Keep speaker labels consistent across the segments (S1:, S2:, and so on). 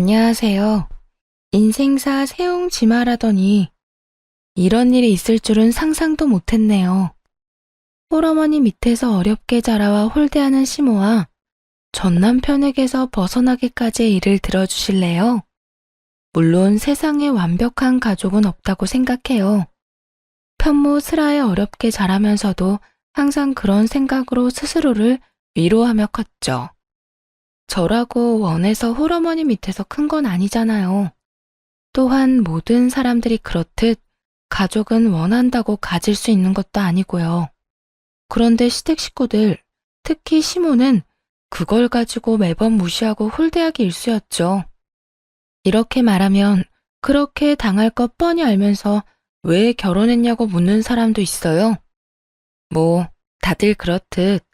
S1: 안녕하세요. 인생사 세옹지마라더니 이런 일이 있을 줄은 상상도 못했네요. 홀어머니 밑에서 어렵게 자라와 홀대하는 시모와 전 남편에게서 벗어나기까지의 일을 들어주실래요? 물론 세상에 완벽한 가족은 없다고 생각해요. 편모 슬아에 어렵게 자라면서도 항상 그런 생각으로 스스로를 위로하며 컸죠. 저라고 원해서 홀어머니 밑에서 큰 건 아니잖아요. 또한 모든 사람들이 그렇듯 가족은 원한다고 가질 수 있는 것도 아니고요. 그런데 시댁 식구들, 특히 시모는 그걸 가지고 매번 무시하고 홀대하기 일쑤였죠. 이렇게 말하면 그렇게 당할 것 뻔히 알면서 왜 결혼했냐고 묻는 사람도 있어요. 뭐 다들 그렇듯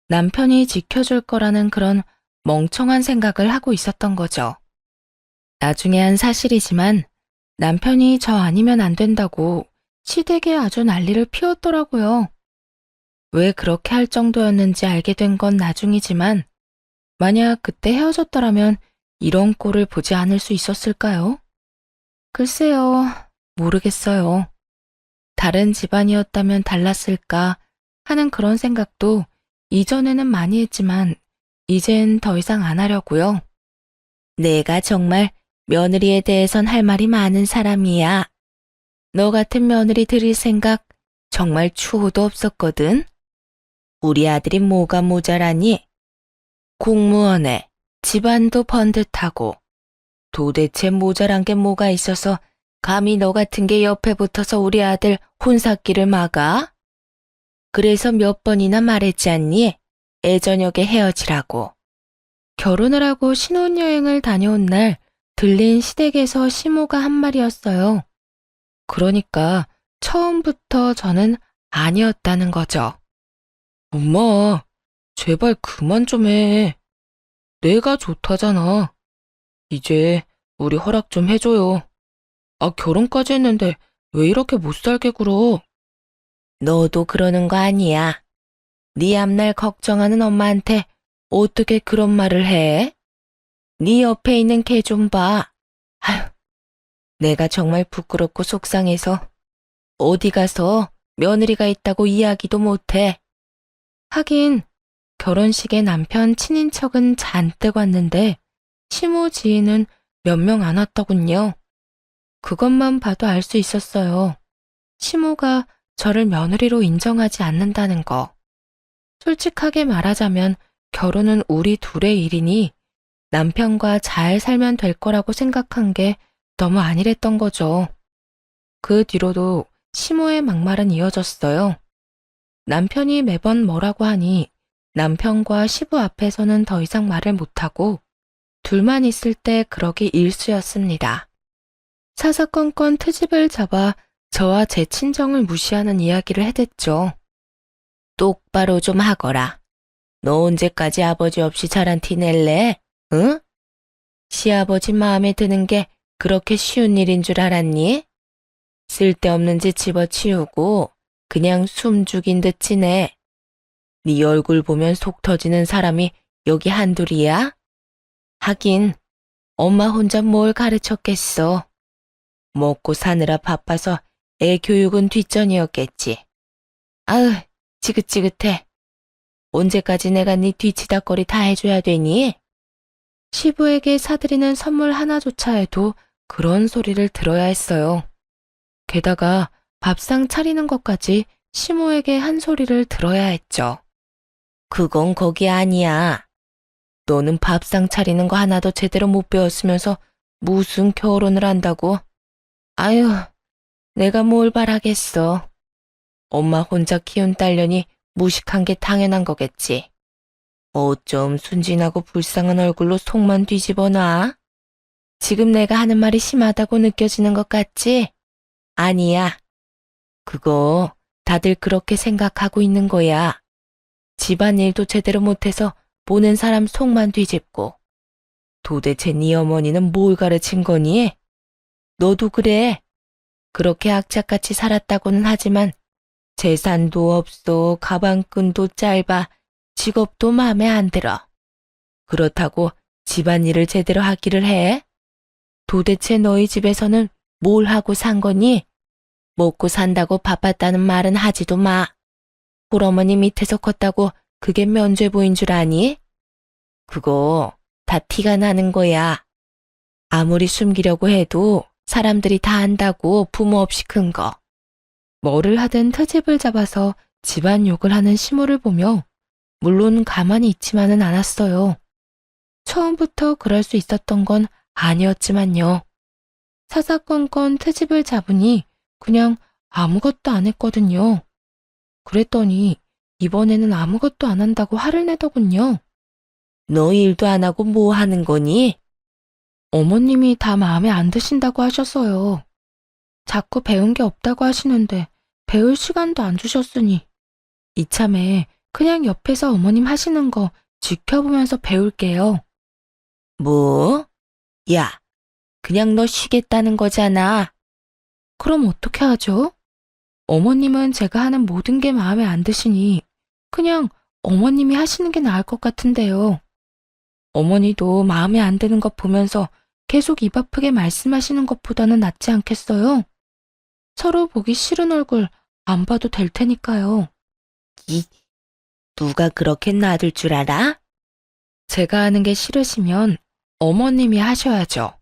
S1: 남편이 지켜줄 거라는 그런 멍청한 생각을 하고 있었던 거죠. 나중에 한 사실이지만 남편이 저 아니면 안 된다고 시댁에 아주 난리를 피웠더라고요. 왜 그렇게 할 정도였는지 알게 된 건 나중이지만 만약 그때 헤어졌더라면 이런 꼴을 보지 않을 수 있었을까요? 글쎄요, 모르겠어요. 다른 집안이었다면 달랐을까 하는 그런 생각도 이전에는 많이 했지만 이젠 더 이상 안 하려고요. 내가 정말 며느리에 대해선 할 말이 많은 사람이야. 너 같은 며느리 들일 생각 정말 추호도 없었거든. 우리 아들이 뭐가 모자라니? 공무원에 집안도 번듯하고 도대체 모자란 게 뭐가 있어서 감히 너 같은 게 옆에 붙어서 우리 아들 혼사기를 막아? 그래서 몇 번이나 말했지 않니? 애저녁에 헤어지라고. 결혼을 하고 신혼여행을 다녀온 날 들린 시댁에서 시모가 한 말이었어요. 그러니까 처음부터 저는 아니었다는 거죠. 엄마, 제발 그만 좀 해. 내가 좋다잖아. 이제 우리 허락 좀 해줘요. 아, 결혼까지 했는데 왜 이렇게 못 살게 굴어? 너도 그러는 거 아니야. 네 앞날 걱정하는 엄마한테 어떻게 그런 말을 해? 네 옆에 있는 걔 좀 봐. 아휴, 내가 정말 부끄럽고 속상해서 어디 가서 며느리가 있다고 이야기도 못해. 하긴 결혼식에 남편 친인척은 잔뜩 왔는데 시모 지인은 몇 명 안 왔더군요. 그것만 봐도 알 수 있었어요. 시모가 저를 며느리로 인정하지 않는다는 거. 솔직하게 말하자면 결혼은 우리 둘의 일이니 남편과 잘 살면 될 거라고 생각한 게 너무 안일했던 거죠. 그 뒤로도 시모의 막말은 이어졌어요. 남편이 매번 뭐라고 하니 남편과 시부 앞에서는 더 이상 말을 못하고 둘만 있을 때 그러기 일쑤였습니다. 사사건건 트집을 잡아 저와 제 친정을 무시하는 이야기를 해댔죠. 똑바로 좀 하거라. 너 언제까지 아버지 없이 자란 티 낼래? 응? 시아버지 마음에 드는 게 그렇게 쉬운 일인 줄 알았니? 쓸데없는 짓 집어치우고 그냥 숨 죽인 듯 지내. 네 얼굴 보면 속 터지는 사람이 여기 한둘이야? 하긴 엄마 혼자 뭘 가르쳤겠어. 먹고 사느라 바빠서 애 교육은 뒷전이었겠지. 아으, 지긋지긋해. 언제까지 내가 네 뒤치다거리 다 해줘야 되니? 시부에게 사드리는 선물 하나조차 해도 그런 소리를 들어야 했어요. 게다가 밥상 차리는 것까지 시모에게 한 소리를 들어야 했죠. 그건 거기 아니야. 너는 밥상 차리는 거 하나도 제대로 못 배웠으면서 무슨 결혼을 한다고? 아유, 내가 뭘 바라겠어. 엄마 혼자 키운 딸려니 무식한 게 당연한 거겠지. 어쩜 순진하고 불쌍한 얼굴로 속만 뒤집어 놔? 지금 내가 하는 말이 심하다고 느껴지는 것 같지? 아니야. 그거 다들 그렇게 생각하고 있는 거야. 집안일도 제대로 못해서 보는 사람 속만 뒤집고. 도대체 네 어머니는 뭘 가르친 거니? 너도 그래. 그렇게 악착같이 살았다고는 하지만 재산도 없어, 가방끈도 짧아, 직업도 마음에 안 들어. 그렇다고 집안일을 제대로 하기를 해? 도대체 너희 집에서는 뭘 하고 산 거니? 먹고 산다고 바빴다는 말은 하지도 마. 홀어머니 밑에서 컸다고 그게 면죄부인 줄 아니? 그거 다 티가 나는 거야. 아무리 숨기려고 해도 사람들이 다 안다고 부모 없이 큰 거. 뭐를 하든 트집을 잡아서 집안 욕을 하는 시모를 보며 물론 가만히 있지만은 않았어요. 처음부터 그럴 수 있었던 건 아니었지만요. 사사건건 트집을 잡으니 그냥 아무것도 안 했거든요. 그랬더니 이번에는 아무것도 안 한다고 화를 내더군요. 너 일도 안 하고 뭐 하는 거니? 어머님이 다 마음에 안 드신다고 하셨어요. 자꾸 배운 게 없다고 하시는데 배울 시간도 안 주셨으니 이참에 그냥 옆에서 어머님 하시는 거 지켜보면서 배울게요. 뭐? 야, 그냥 너 쉬겠다는 거잖아. 그럼 어떻게 하죠? 어머님은 제가 하는 모든 게 마음에 안 드시니 그냥 어머님이 하시는 게 나을 것 같은데요. 어머니도 마음에 안 드는 것 보면서 계속 입 아프게 말씀하시는 것보다는 낫지 않겠어요? 서로 보기 싫은 얼굴 안 봐도 될 테니까요. 누가 그렇게 놔둘 줄 알아? 제가 하는 게 싫으시면 어머님이 하셔야죠.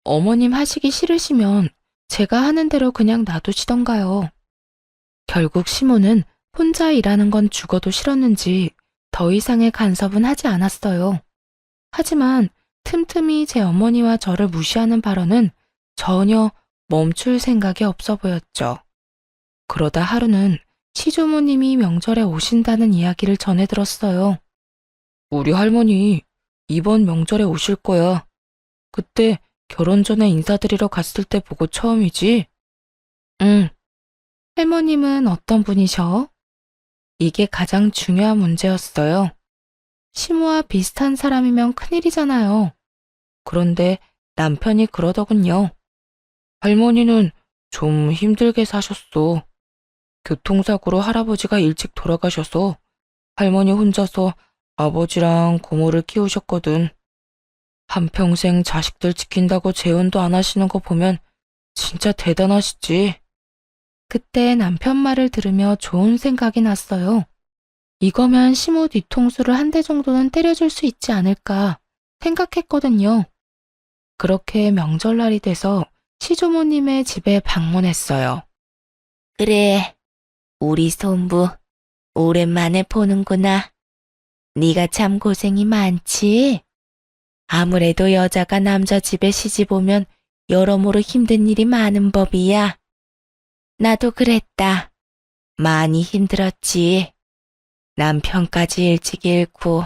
S1: 어머님 하시기 싫으시면 제가 하는 대로 그냥 놔두시던가요. 결국 시모는 혼자 일하는 건 죽어도 싫었는지 더 이상의 간섭은 하지 않았어요. 하지만 틈틈이 제 어머니와 저를 무시하는 발언은 전혀 멈출 생각이 없어 보였죠. 그러다 하루는 시조모님이 명절에 오신다는 이야기를 전해 들었어요. 우리 할머니 이번 명절에 오실 거야. 그때 결혼 전에 인사드리러 갔을 때 보고 처음이지? 응. 할머님은 어떤 분이셔? 이게 가장 중요한 문제였어요. 시모와 비슷한 사람이면 큰일이잖아요. 그런데 남편이 그러더군요. 할머니는 좀 힘들게 사셨어. 교통사고로 할아버지가 일찍 돌아가셔서 할머니 혼자서 아버지랑 고모를 키우셨거든. 한평생 자식들 지킨다고 재혼도 안 하시는 거 보면 진짜 대단하시지. 그때 남편 말을 들으며 좋은 생각이 났어요. 이거면 시모 뒤통수를 한 대 정도는 때려줄 수 있지 않을까 생각했거든요. 그렇게 명절날이 돼서 시조모님의 집에 방문했어요. 그래, 우리 손부 오랜만에 보는구나. 네가 참 고생이 많지? 아무래도 여자가 남자 집에 시집 오면 여러모로 힘든 일이 많은 법이야. 나도 그랬다. 많이 힘들었지. 남편까지 일찍 잃고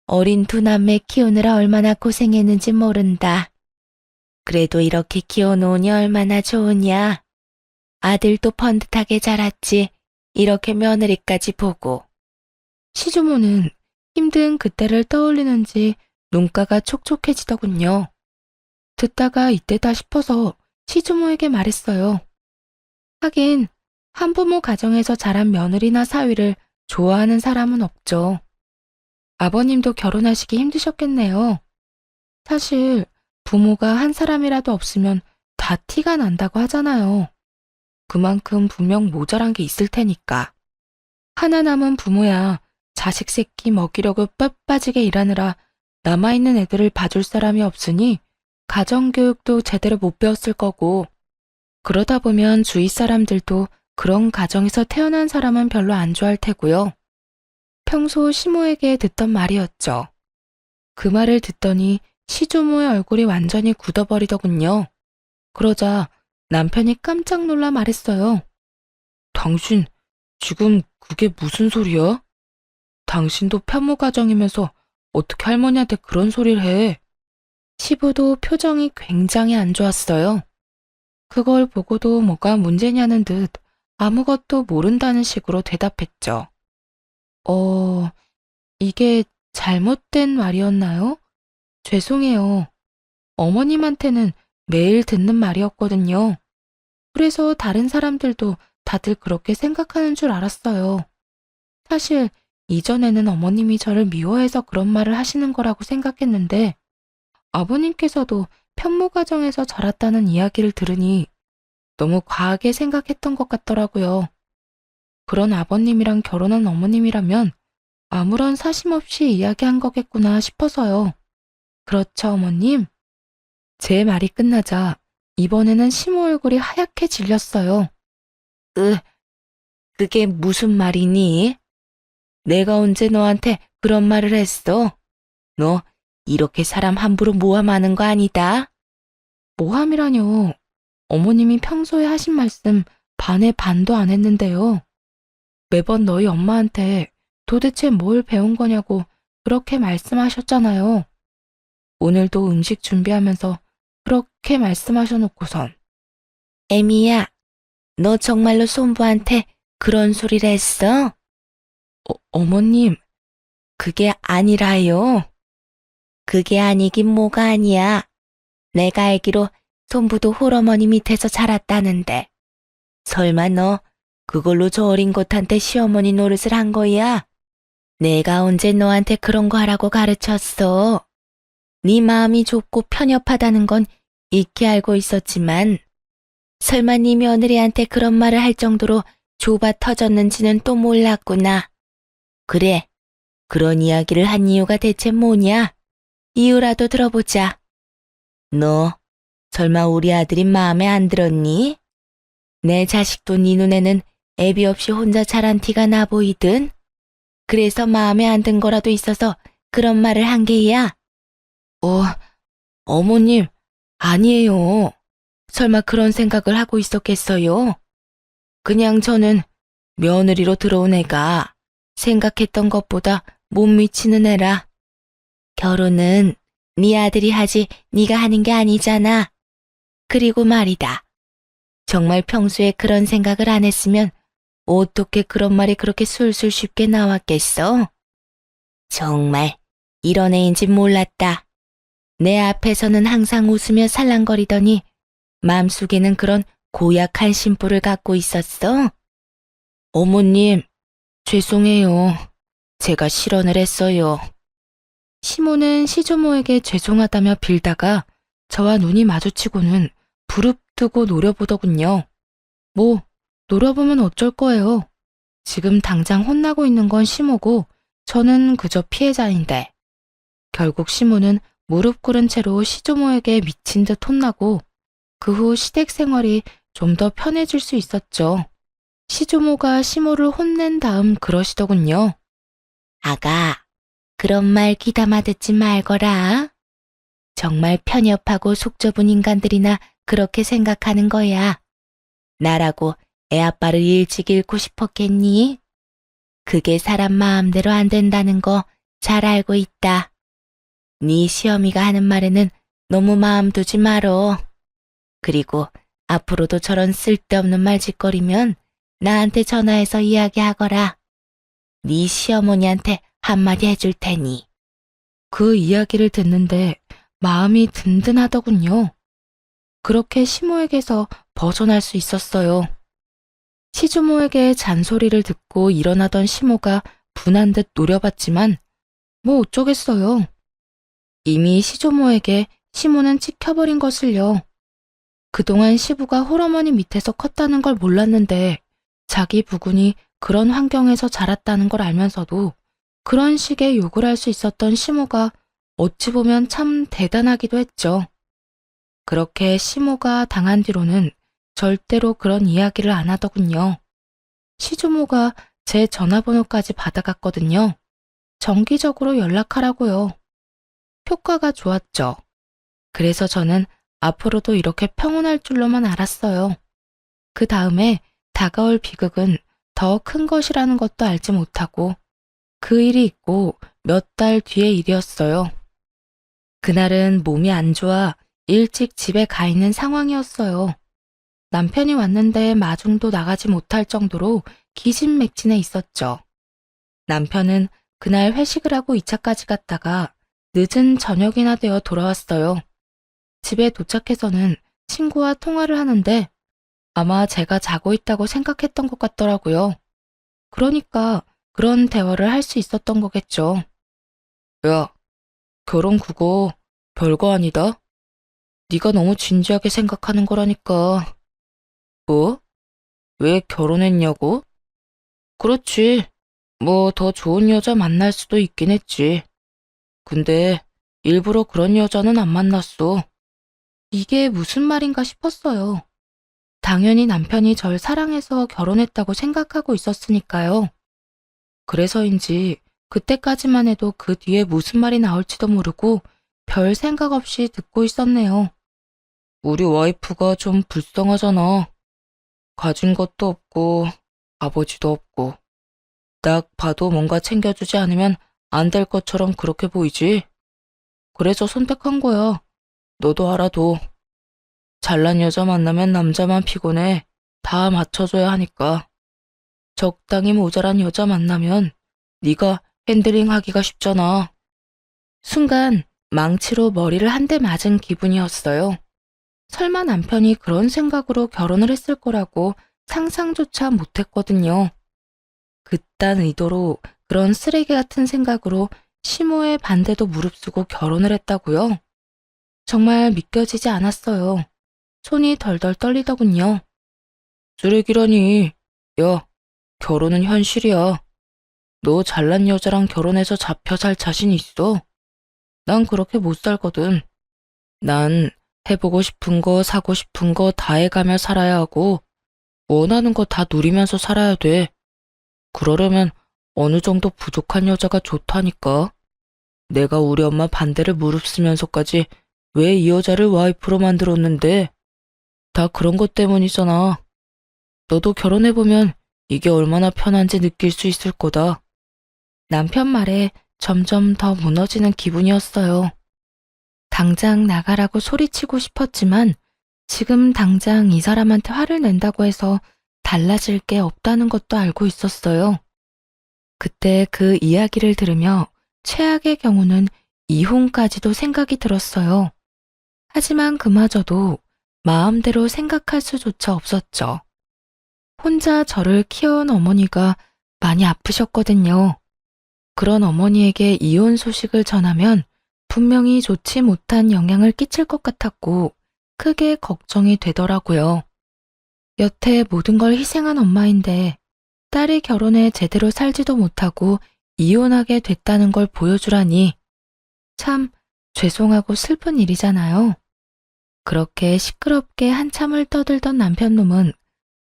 S1: 어린 두 남매 키우느라 얼마나 고생했는지 모른다. 그래도 이렇게 키워놓으니 얼마나 좋으냐. 아들도 번듯하게 자랐지. 이렇게 며느리까지 보고. 시주모는 힘든 그때를 떠올리는지 눈가가 촉촉해지더군요. 듣다가 이때다 싶어서 시주모에게 말했어요. 하긴 한부모 가정에서 자란 며느리나 사위를 좋아하는 사람은 없죠. 아버님도 결혼하시기 힘드셨겠네요. 사실 부모가 한 사람이라도 없으면 다 티가 난다고 하잖아요. 그만큼 분명 모자란 게 있을 테니까. 하나 남은 부모야 자식 새끼 먹이려고 뼈 빠지게 일하느라 남아있는 애들을 봐줄 사람이 없으니 가정교육도 제대로 못 배웠을 거고, 그러다 보면 주위 사람들도 그런 가정에서 태어난 사람은 별로 안 좋아할 테고요. 평소 시모에게 듣던 말이었죠. 그 말을 듣더니 시조모의 얼굴이 완전히 굳어버리더군요. 그러자 남편이 깜짝 놀라 말했어요. 당신 지금 그게 무슨 소리야? 당신도 편모 가정이면서 어떻게 할머니한테 그런 소리를 해? 시부도 표정이 굉장히 안 좋았어요. 그걸 보고도 뭐가 문제냐는 듯 아무것도 모른다는 식으로 대답했죠. 이게 잘못된 말이었나요? 죄송해요. 어머님한테는 매일 듣는 말이었거든요. 그래서 다른 사람들도 다들 그렇게 생각하는 줄 알았어요. 사실 이전에는 어머님이 저를 미워해서 그런 말을 하시는 거라고 생각했는데 아버님께서도 편모가정에서 자랐다는 이야기를 들으니 너무 과하게 생각했던 것 같더라고요. 그런 아버님이랑 결혼한 어머님이라면 아무런 사심 없이 이야기한 거겠구나 싶어서요. 그렇죠, 어머님? 제 말이 끝나자 이번에는 시모 얼굴이 하얗게 질렸어요. 그게 무슨 말이니? 내가 언제 너한테 그런 말을 했어? 너 이렇게 사람 함부로 모함하는 거 아니다? 모함이라뇨. 어머님이 평소에 하신 말씀 반의 반도 안 했는데요. 매번 너희 엄마한테 도대체 뭘 배운 거냐고 그렇게 말씀하셨잖아요. 오늘도 음식 준비하면서 그렇게 말씀하셔놓고선. 에미야, 너 정말로 손부한테 그런 소리를 했어? 어머님, 그게 아니라요. 그게 아니긴 뭐가 아니야. 내가 알기로 손부도 홀어머니 밑에서 자랐다는데. 설마 너 그걸로 저 어린 것한테 시어머니 노릇을 한 거야? 내가 언제 너한테 그런 거 하라고 가르쳤어. 네 마음이 좁고 편협하다는 건 익히 알고 있었지만 설마 네 며느리한테 그런 말을 할 정도로 좁아 터졌는지는 또 몰랐구나. 그래, 그런 이야기를 한 이유가 대체 뭐냐? 이유라도 들어보자. 너 설마 우리 아들이 마음에 안 들었니? 내 자식도 네 눈에는 애비 없이 혼자 자란 티가 나 보이든? 그래서 마음에 안 든 거라도 있어서 그런 말을 한 게야? 어머님, 아니에요. 설마 그런 생각을 하고 있었겠어요? 그냥 저는 며느리로 들어온 애가 생각했던 것보다 못 미치는 애라. 결혼은 네 아들이 하지 네가 하는 게 아니잖아. 그리고 말이다. 정말 평소에 그런 생각을 안 했으면 어떻게 그런 말이 그렇게 술술 쉽게 나왔겠어? 정말 이런 애인지 몰랐다. 내 앞에서는 항상 웃으며 살랑거리더니 마음속에는 그런 고약한 심보를 갖고 있었어? 어머님, 죄송해요. 제가 실언을 했어요. 시모는 시조모에게 죄송하다며 빌다가 저와 눈이 마주치고는 부릅뜨고 노려보더군요. 뭐, 노려보면 어쩔 거예요. 지금 당장 혼나고 있는 건 시모고 저는 그저 피해자인데. 결국 시모는 무릎 꿇은 채로 시조모에게 미친 듯 혼나고 그 후 시댁 생활이 좀 더 편해질 수 있었죠. 시조모가 시모를 혼낸 다음 그러시더군요. 아가, 그런 말 귀담아 듣지 말거라. 정말 편협하고 속 좁은 인간들이나 그렇게 생각하는 거야. 나라고 애아빠를 일찍 잃고 싶었겠니? 그게 사람 마음대로 안 된다는 거 잘 알고 있다. 네 시어미가 하는 말에는 너무 마음 두지 말어. 그리고 앞으로도 저런 쓸데없는 말 짓거리면 나한테 전화해서 이야기하거라. 네 시어머니한테 한마디 해줄 테니. 그 이야기를 듣는데 마음이 든든하더군요. 그렇게 시모에게서 벗어날 수 있었어요. 시주모에게 잔소리를 듣고 일어나던 시모가 분한 듯 노려봤지만 뭐 어쩌겠어요. 이미 시조모에게 시모는 찍혀버린 것을요. 그동안 시부가 홀어머니 밑에서 컸다는 걸 몰랐는데 자기 부군이 그런 환경에서 자랐다는 걸 알면서도 그런 식의 욕을 할 수 있었던 시모가 어찌 보면 참 대단하기도 했죠. 그렇게 시모가 당한 뒤로는 절대로 그런 이야기를 안 하더군요. 시주모가 제 전화번호까지 받아갔거든요. 정기적으로 연락하라고요. 효과가 좋았죠. 그래서 저는 앞으로도 이렇게 평온할 줄로만 알았어요. 그 다음에 다가올 비극은 더 큰 것이라는 것도 알지 못하고 그 일이 있고 몇 달 뒤의 일이었어요. 그날은 몸이 안 좋아 일찍 집에 가 있는 상황이었어요. 남편이 왔는데 마중도 나가지 못할 정도로 기진맥진해 있었죠. 남편은 그날 회식을 하고 2차까지 갔다가 늦은 저녁이나 되어 돌아왔어요. 집에 도착해서는 친구와 통화를 하는데 아마 제가 자고 있다고 생각했던 것 같더라고요. 그러니까 그런 대화를 할 수 있었던 거겠죠. 야, 결혼 그거 별거 아니다. 네가 너무 진지하게 생각하는 거라니까. 뭐? 왜 결혼했냐고? 그렇지. 뭐 더 좋은 여자 만날 수도 있긴 했지. 근데 일부러 그런 여자는 안 만났어. 이게 무슨 말인가 싶었어요. 당연히 남편이 절 사랑해서 결혼했다고 생각하고 있었으니까요. 그래서인지 그때까지만 해도 그 뒤에 무슨 말이 나올지도 모르고 별 생각 없이 듣고 있었네요. 우리 와이프가 좀 불쌍하잖아. 가진 것도 없고 아버지도 없고 딱 봐도 뭔가 챙겨주지 않으면 안 될 것처럼 그렇게 보이지. 그래서 선택한 거야. 너도 알아도. 잘난 여자 만나면 남자만 피곤해. 다 맞춰줘야 하니까. 적당히 모자란 여자 만나면 네가 핸들링 하기가 쉽잖아. 순간 망치로 머리를 한 대 맞은 기분이었어요. 설마 남편이 그런 생각으로 결혼을 했을 거라고 상상조차 못했거든요. 그딴 의도로 그런 쓰레기 같은 생각으로 시모의 반대도 무릅쓰고 결혼을 했다고요? 정말 믿겨지지 않았어요. 손이 덜덜 떨리더군요. 쓰레기라니. 야, 결혼은 현실이야. 너 잘난 여자랑 결혼해서 잡혀 살 자신 있어? 난 그렇게 못 살거든. 난 해보고 싶은 거, 사고 싶은 거 다 해가며 살아야 하고, 원하는 거 다 누리면서 살아야 돼. 그러려면 어느 정도 부족한 여자가 좋다니까. 내가 우리 엄마 반대를 무릅쓰면서까지 왜 이 여자를 와이프로 만들었는데? 다 그런 것 때문이잖아. 너도 결혼해보면 이게 얼마나 편한지 느낄 수 있을 거다. 남편 말에 점점 더 무너지는 기분이었어요. 당장 나가라고 소리치고 싶었지만 지금 당장 이 사람한테 화를 낸다고 해서 달라질 게 없다는 것도 알고 있었어요. 그때 그 이야기를 들으며 최악의 경우는 이혼까지도 생각이 들었어요. 하지만 그마저도 마음대로 생각할 수조차 없었죠. 혼자 저를 키워온 어머니가 많이 아프셨거든요. 그런 어머니에게 이혼 소식을 전하면 분명히 좋지 못한 영향을 끼칠 것 같았고 크게 걱정이 되더라고요. 여태 모든 걸 희생한 엄마인데 딸이 결혼해 제대로 살지도 못하고 이혼하게 됐다는 걸 보여주라니 참 죄송하고 슬픈 일이잖아요. 그렇게 시끄럽게 한참을 떠들던 남편놈은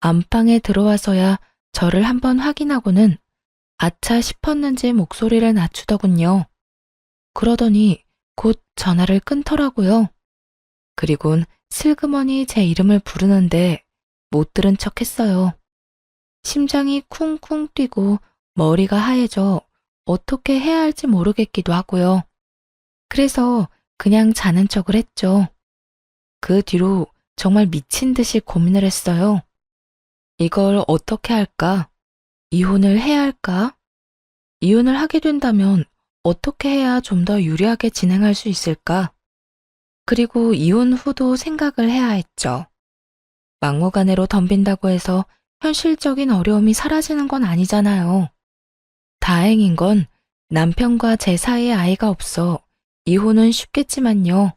S1: 안방에 들어와서야 저를 한번 확인하고는 아차 싶었는지 목소리를 낮추더군요. 그러더니 곧 전화를 끊더라고요. 그리곤 슬그머니 제 이름을 부르는데 못 들은 척 했어요. 심장이 쿵쿵 뛰고 머리가 하얘져 어떻게 해야 할지 모르겠기도 하고요. 그래서 그냥 자는 척을 했죠. 그 뒤로 정말 미친 듯이 고민을 했어요. 이걸 어떻게 할까? 이혼을 해야 할까? 이혼을 하게 된다면 어떻게 해야 좀 더 유리하게 진행할 수 있을까? 그리고 이혼 후도 생각을 해야 했죠. 막무가내로 덤빈다고 해서 현실적인 어려움이 사라지는 건 아니잖아요. 다행인 건 남편과 제 사이에 아이가 없어 이혼은 쉽겠지만요.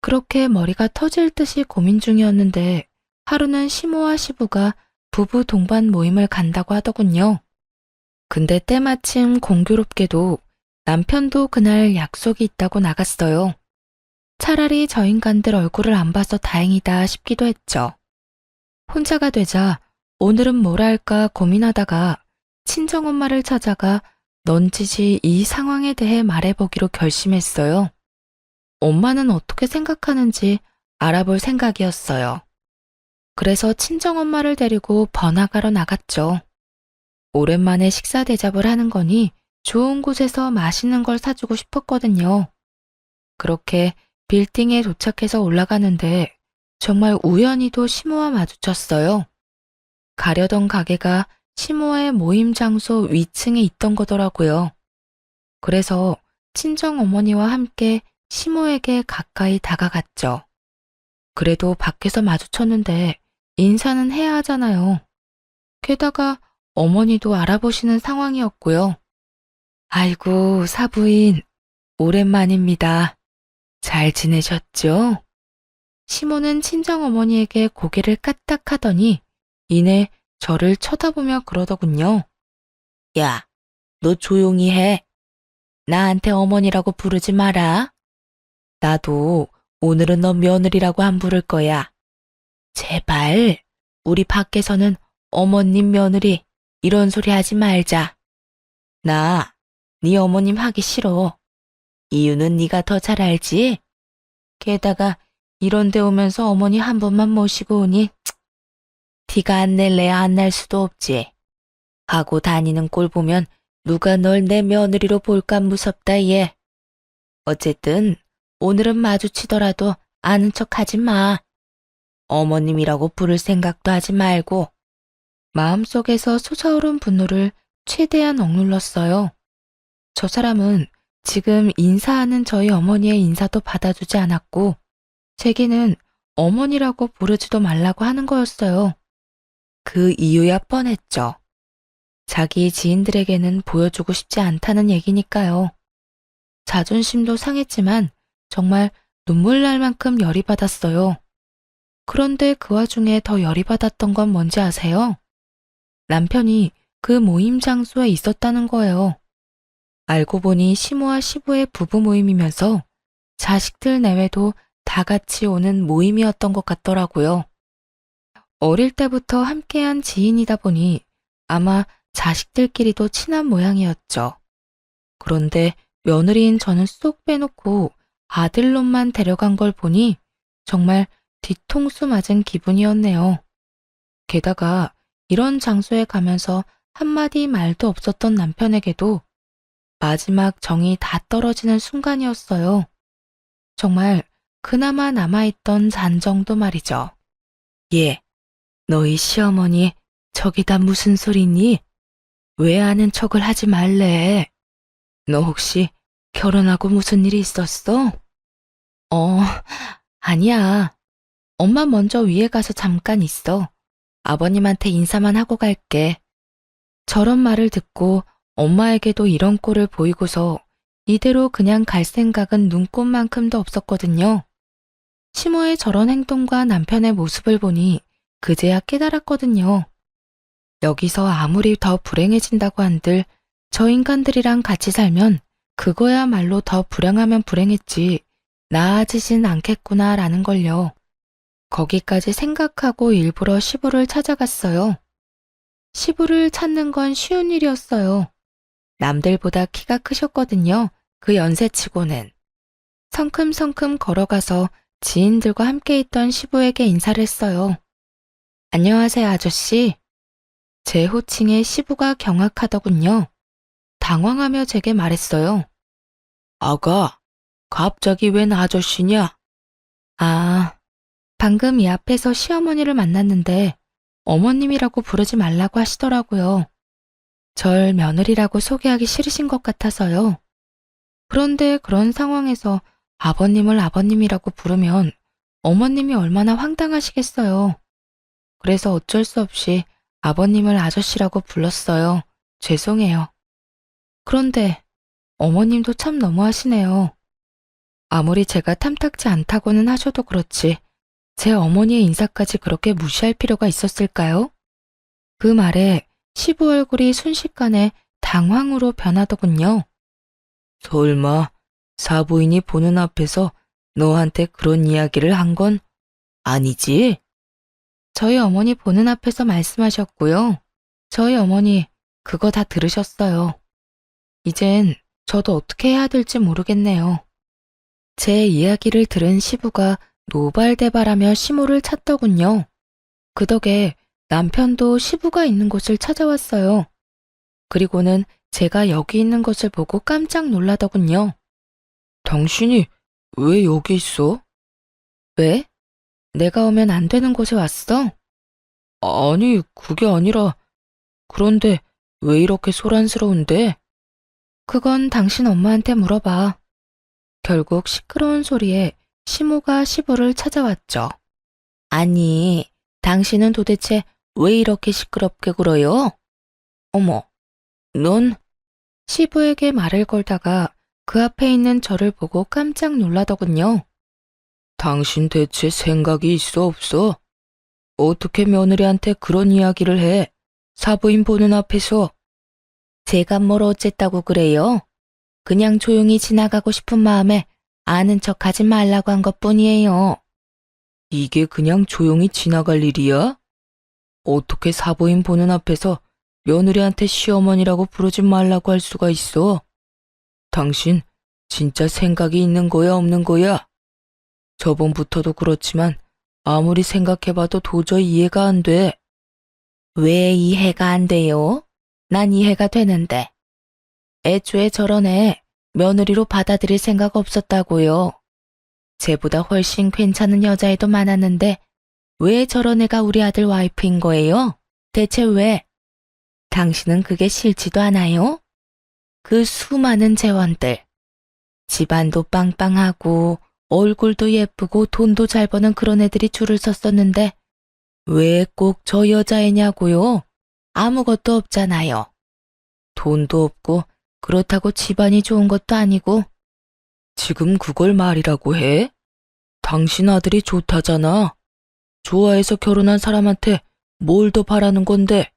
S1: 그렇게 머리가 터질 듯이 고민 중이었는데 하루는 시모와 시부가 부부 동반 모임을 간다고 하더군요. 근데 때마침 공교롭게도 남편도 그날 약속이 있다고 나갔어요. 차라리 저 인간들 얼굴을 안 봐서 다행이다 싶기도 했죠. 혼자가 되자 오늘은 뭘 할까 고민하다가 친정엄마를 찾아가 넌지시 이 상황에 대해 말해보기로 결심했어요. 엄마는 어떻게 생각하는지 알아볼 생각이었어요. 그래서 친정엄마를 데리고 번화가로 나갔죠. 오랜만에 식사 대접을 하는 거니 좋은 곳에서 맛있는 걸 사주고 싶었거든요. 그렇게 빌딩에 도착해서 올라가는데 정말 우연히도 시모와 마주쳤어요. 가려던 가게가 시모의 모임 장소 위층에 있던 거더라고요. 그래서 친정어머니와 함께 시모에게 가까이 다가갔죠. 그래도 밖에서 마주쳤는데 인사는 해야 하잖아요. 게다가 어머니도 알아보시는 상황이었고요. 아이고, 사부인, 오랜만입니다. 잘 지내셨죠? 시모는 친정어머니에게 고개를 까딱하더니 이내 저를 쳐다보며 그러더군요. 야, 너 조용히 해. 나한테 어머니라고 부르지 마라. 나도 오늘은 너 며느리라고 안 부를 거야. 제발 우리 밖에서는 어머님 며느리 이런 소리 하지 말자. 나 네 어머님 하기 싫어. 이유는 네가 더 잘 알지? 게다가 이런 데 오면서 어머니 한 번만 모시고 오니 티가 안 낼래야 안 날 수도 없지. 하고 다니는 꼴 보면 누가 널 내 며느리로 볼까 무섭다 얘. 어쨌든 오늘은 마주치더라도 아는 척 하지 마. 어머님이라고 부를 생각도 하지 말고. 마음속에서 솟아오른 분노를 최대한 억눌렀어요. 저 사람은 지금 인사하는 저희 어머니의 인사도 받아주지 않았고 제게는 어머니라고 부르지도 말라고 하는 거였어요. 그 이유야 뻔했죠. 자기 지인들에게는 보여주고 싶지 않다는 얘기니까요. 자존심도 상했지만 정말 눈물 날 만큼 열이 받았어요. 그런데 그 와중에 더 열이 받았던 건 뭔지 아세요? 남편이 그 모임 장소에 있었다는 거예요. 알고 보니 시모와 시부의 부부 모임이면서 자식들 내외도 다 같이 오는 모임이었던 것 같더라고요. 어릴 때부터 함께한 지인이다 보니 아마 자식들끼리도 친한 모양이었죠. 그런데 며느리인 저는 쏙 빼놓고 아들놈만 데려간 걸 보니 정말 뒤통수 맞은 기분이었네요. 게다가 이런 장소에 가면서 한마디 말도 없었던 남편에게도 마지막 정이 다 떨어지는 순간이었어요. 정말 그나마 남아있던 잔정도 말이죠. 예, 너희 시어머니 저기다 무슨 소리니? 왜 아는 척을 하지 말래? 너 혹시 결혼하고 무슨 일이 있었어? 어, 아니야. 엄마 먼저 위에 가서 잠깐 있어. 아버님한테 인사만 하고 갈게. 저런 말을 듣고 엄마에게도 이런 꼴을 보이고서 이대로 그냥 갈 생각은 눈꼽만큼도 없었거든요. 시모의 저런 행동과 남편의 모습을 보니 그제야 깨달았거든요. 여기서 아무리 더 불행해진다고 한들 저 인간들이랑 같이 살면 그거야말로 더 불행하면 불행했지 나아지진 않겠구나라는 걸요. 거기까지 생각하고 일부러 시부를 찾아갔어요. 시부를 찾는 건 쉬운 일이었어요. 남들보다 키가 크셨거든요. 그 연세치고는. 성큼성큼 걸어가서 지인들과 함께 있던 시부에게 인사를 했어요. 안녕하세요, 아저씨. 제 호칭에 시부가 경악하더군요. 당황하며 제게 말했어요. 아가, 갑자기 웬 아저씨냐? 아, 방금 이 앞에서 시어머니를 만났는데 어머님이라고 부르지 말라고 하시더라고요. 절 며느리라고 소개하기 싫으신 것 같아서요. 그런데 그런 상황에서 아버님을 아버님이라고 부르면 어머님이 얼마나 황당하시겠어요. 그래서 어쩔 수 없이 아버님을 아저씨라고 불렀어요. 죄송해요. 그런데 어머님도 참 너무하시네요. 아무리 제가 탐탁지 않다고는 하셔도 그렇지 제 어머니의 인사까지 그렇게 무시할 필요가 있었을까요? 그 말에 시부 얼굴이 순식간에 당황으로 변하더군요. 설마 사부인이 보는 앞에서 너한테 그런 이야기를 한 건 아니지? 저희 어머니 보는 앞에서 말씀하셨고요. 저희 어머니 그거 다 들으셨어요. 이젠 저도 어떻게 해야 될지 모르겠네요. 제 이야기를 들은 시부가 노발대발하며 시모를 찾더군요. 그 덕에 남편도 시부가 있는 곳을 찾아왔어요. 그리고는 제가 여기 있는 것을 보고 깜짝 놀라더군요. 당신이 왜 여기 있어? 왜? 내가 오면 안 되는 곳에 왔어? 아니, 그게 아니라, 그런데 왜 이렇게 소란스러운데? 그건 당신 엄마한테 물어봐. 결국 시끄러운 소리에 시모가 시부를 찾아왔죠. 아니, 당신은 도대체 왜 이렇게 시끄럽게 굴어요? 어머, 넌? 시부에게 말을 걸다가 그 앞에 있는 저를 보고 깜짝 놀라더군요.
S2: 당신 대체 생각이 있어 없어? 어떻게 며느리한테 그런 이야기를 해? 사부인 보는 앞에서.
S1: 제가 뭘 어쨌다고 그래요? 그냥 조용히 지나가고 싶은 마음에 아는 척하지 말라고 한 것뿐이에요.
S2: 이게 그냥 조용히 지나갈 일이야? 어떻게 사부인 보는 앞에서 며느리한테 시어머니라고 부르지 말라고 할 수가 있어? 당신 진짜 생각이 있는 거야 없는 거야? 저번부터도 그렇지만 아무리 생각해봐도 도저히 이해가 안 돼.
S1: 왜 이해가 안 돼요? 난 이해가 되는데. 애초에 저런 애 며느리로 받아들일 생각 없었다고요. 쟤보다 훨씬 괜찮은 여자애도 많았는데 왜 저런 애가 우리 아들 와이프인 거예요? 대체 왜? 당신은 그게 싫지도 않아요? 그 수많은 재원들. 집안도 빵빵하고 얼굴도 예쁘고 돈도 잘 버는 그런 애들이 줄을 섰었는데 왜 꼭 저 여자애냐고요? 아무것도 없잖아요. 돈도 없고 그렇다고 집안이 좋은 것도 아니고.
S2: 지금 그걸 말이라고 해? 당신 아들이 좋다잖아. 좋아해서 결혼한 사람한테 뭘 더 바라는 건데?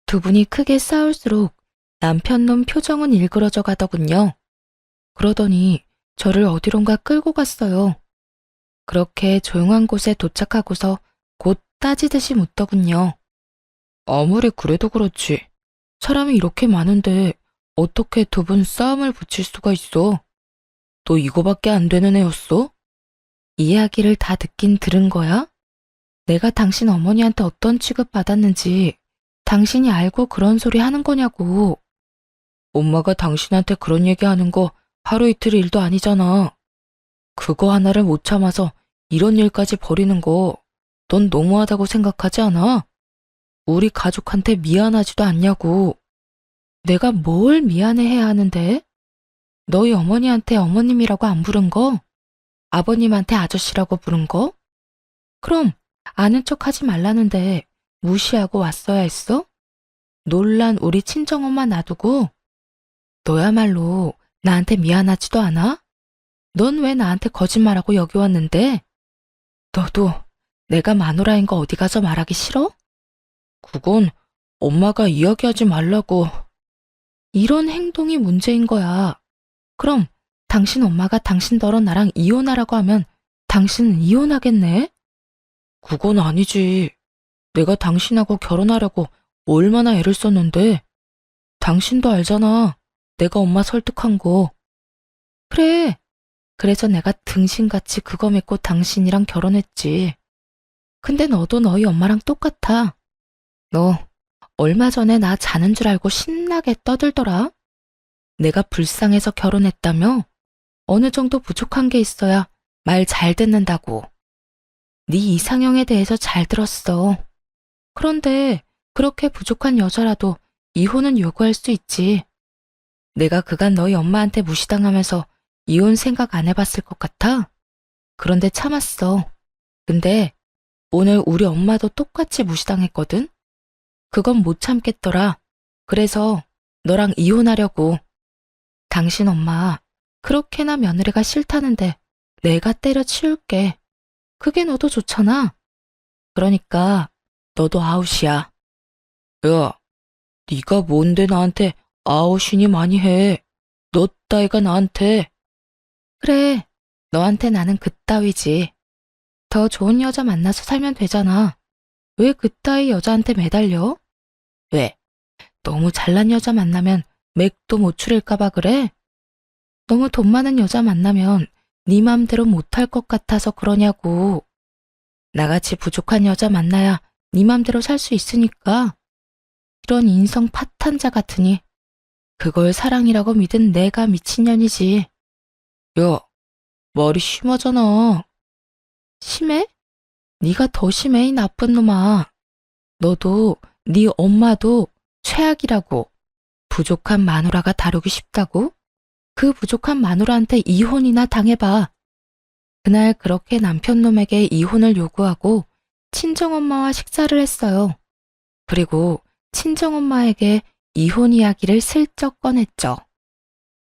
S1: 두 분이 크게 싸울수록 남편 놈 표정은 일그러져 가더군요. 그러더니 저를 어디론가 끌고 갔어요. 그렇게 조용한 곳에 도착하고서 곧 따지듯이 묻더군요.
S2: 아무리 그래도 그렇지. 사람이 이렇게 많은데 어떻게 두 분 싸움을 붙일 수가 있어? 너 이거밖에 안 되는 애였어?
S1: 이야기를 다 듣긴 들은 거야? 내가 당신 어머니한테 어떤 취급 받았는지 당신이 알고 그런 소리 하는 거냐고.
S2: 엄마가 당신한테 그런 얘기하는 거 하루 이틀 일도 아니잖아. 그거 하나를 못 참아서 이런 일까지 벌이는 거 넌 너무하다고 생각하지 않아? 우리 가족한테 미안하지도 않냐고.
S1: 내가 뭘 미안해해야 하는데? 너희 어머니한테 어머님이라고 안 부른 거? 아버님한테 아저씨라고 부른 거? 그럼 아는 척 하지 말라는데 무시하고 왔어야 했어? 놀란 우리 친정엄마 놔두고? 너야말로 나한테 미안하지도 않아? 넌 왜 나한테 거짓말하고 여기 왔는데? 너도 내가 마누라인 거 어디 가서 말하기 싫어?
S2: 그건 엄마가 이야기하지 말라고.
S1: 이런 행동이 문제인 거야. 그럼 당신 엄마가 당신더러 나랑 이혼하라고 하면 당신은 이혼하겠네?
S2: 그건 아니지. 내가 당신하고 결혼하려고 얼마나 애를 썼는데. 당신도 알잖아. 내가 엄마 설득한 거.
S1: 그래. 그래서 내가 등신같이 그거 믿고 당신이랑 결혼했지. 근데 너도 너희 엄마랑 똑같아. 너 얼마 전에 나 자는 줄 알고 신나게 떠들더라. 내가 불쌍해서 결혼했다며? 어느 정도 부족한 게 있어야 말 잘 듣는다고. 네 이상형에 대해서 잘 들었어. 그런데 그렇게 부족한 여자라도 이혼은 요구할 수 있지. 내가 그간 너희 엄마한테 무시당하면서 이혼 생각 안 해봤을 것 같아? 그런데 참았어. 근데 오늘 우리 엄마도 똑같이 무시당했거든? 그건 못 참겠더라. 그래서 너랑 이혼하려고. 당신 엄마 그렇게나 며느리가 싫다는데 내가 때려치울게. 그게 너도 좋잖아. 그러니까 너도 아웃이야.
S2: 야, 네가 뭔데 나한테 아웃이니 많이 해. 너 따위가 나한테.
S1: 그래, 너한테 나는 그따위지. 더 좋은 여자 만나서 살면 되잖아. 왜 그따위 여자한테 매달려? 왜? 너무 잘난 여자 만나면 맥도 못 추릴까 봐 그래? 너무 돈 많은 여자 만나면 네 맘대로 못할 것 같아서 그러냐고. 나같이 부족한 여자 만나야 네 맘대로 살 수 있으니까. 이런 인성 파탄자 같으니 그걸 사랑이라고 믿은 내가 미친년이지.
S2: 야, 말이 심하잖아.
S1: 심해? 네가 더 심해, 이 나쁜 놈아. 너도 네 엄마도 최악이라고. 부족한 마누라가 다루기 쉽다고? 그 부족한 마누라한테 이혼이나 당해봐. 그날 그렇게 남편놈에게 이혼을 요구하고 친정엄마와 식사를 했어요. 그리고 친정엄마에게 이혼 이야기를 슬쩍 꺼냈죠.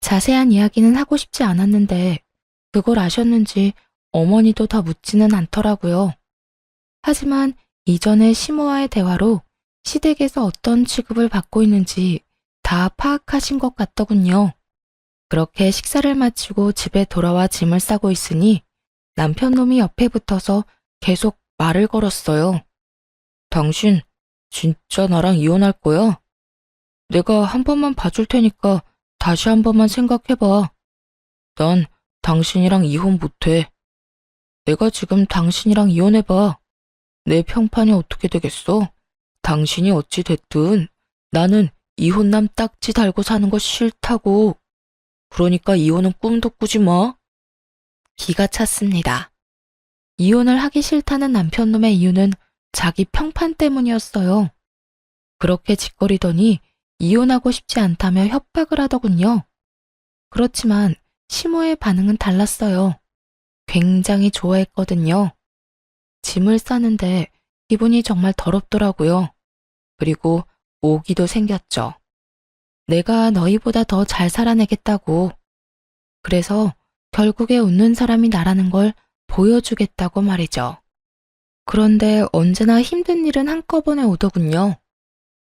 S1: 자세한 이야기는 하고 싶지 않았는데 그걸 아셨는지 어머니도 더 묻지는 않더라고요. 하지만 이전의 시모와의 대화로 시댁에서 어떤 취급을 받고 있는지 다 파악하신 것 같더군요. 그렇게 식사를 마치고 집에 돌아와 짐을 싸고 있으니 남편 놈이 옆에 붙어서 계속 말을 걸었어요. 당신 진짜 나랑 이혼할 거야? 내가 한 번만 봐줄 테니까 다시 한 번만 생각해봐. 난 당신이랑 이혼 못해. 내가 지금 당신이랑 이혼해봐. 내 평판이 어떻게 되겠어? 당신이 어찌 됐든 나는 이혼남 딱지 달고 사는 거 싫다고. 그러니까 이혼은 꿈도 꾸지 마. 기가 찼습니다. 이혼을 하기 싫다는 남편놈의 이유는 자기 평판 때문이었어요. 그렇게 짓거리더니 이혼하고 싶지 않다며 협박을 하더군요. 그렇지만 시모의 반응은 달랐어요. 굉장히 좋아했거든요. 짐을 싸는데 기분이 정말 더럽더라고요. 그리고 오기도 생겼죠. 내가 너희보다 더 잘 살아내겠다고. 그래서 결국에 웃는 사람이 나라는 걸 보여주겠다고 말이죠. 그런데 언제나 힘든 일은 한꺼번에 오더군요.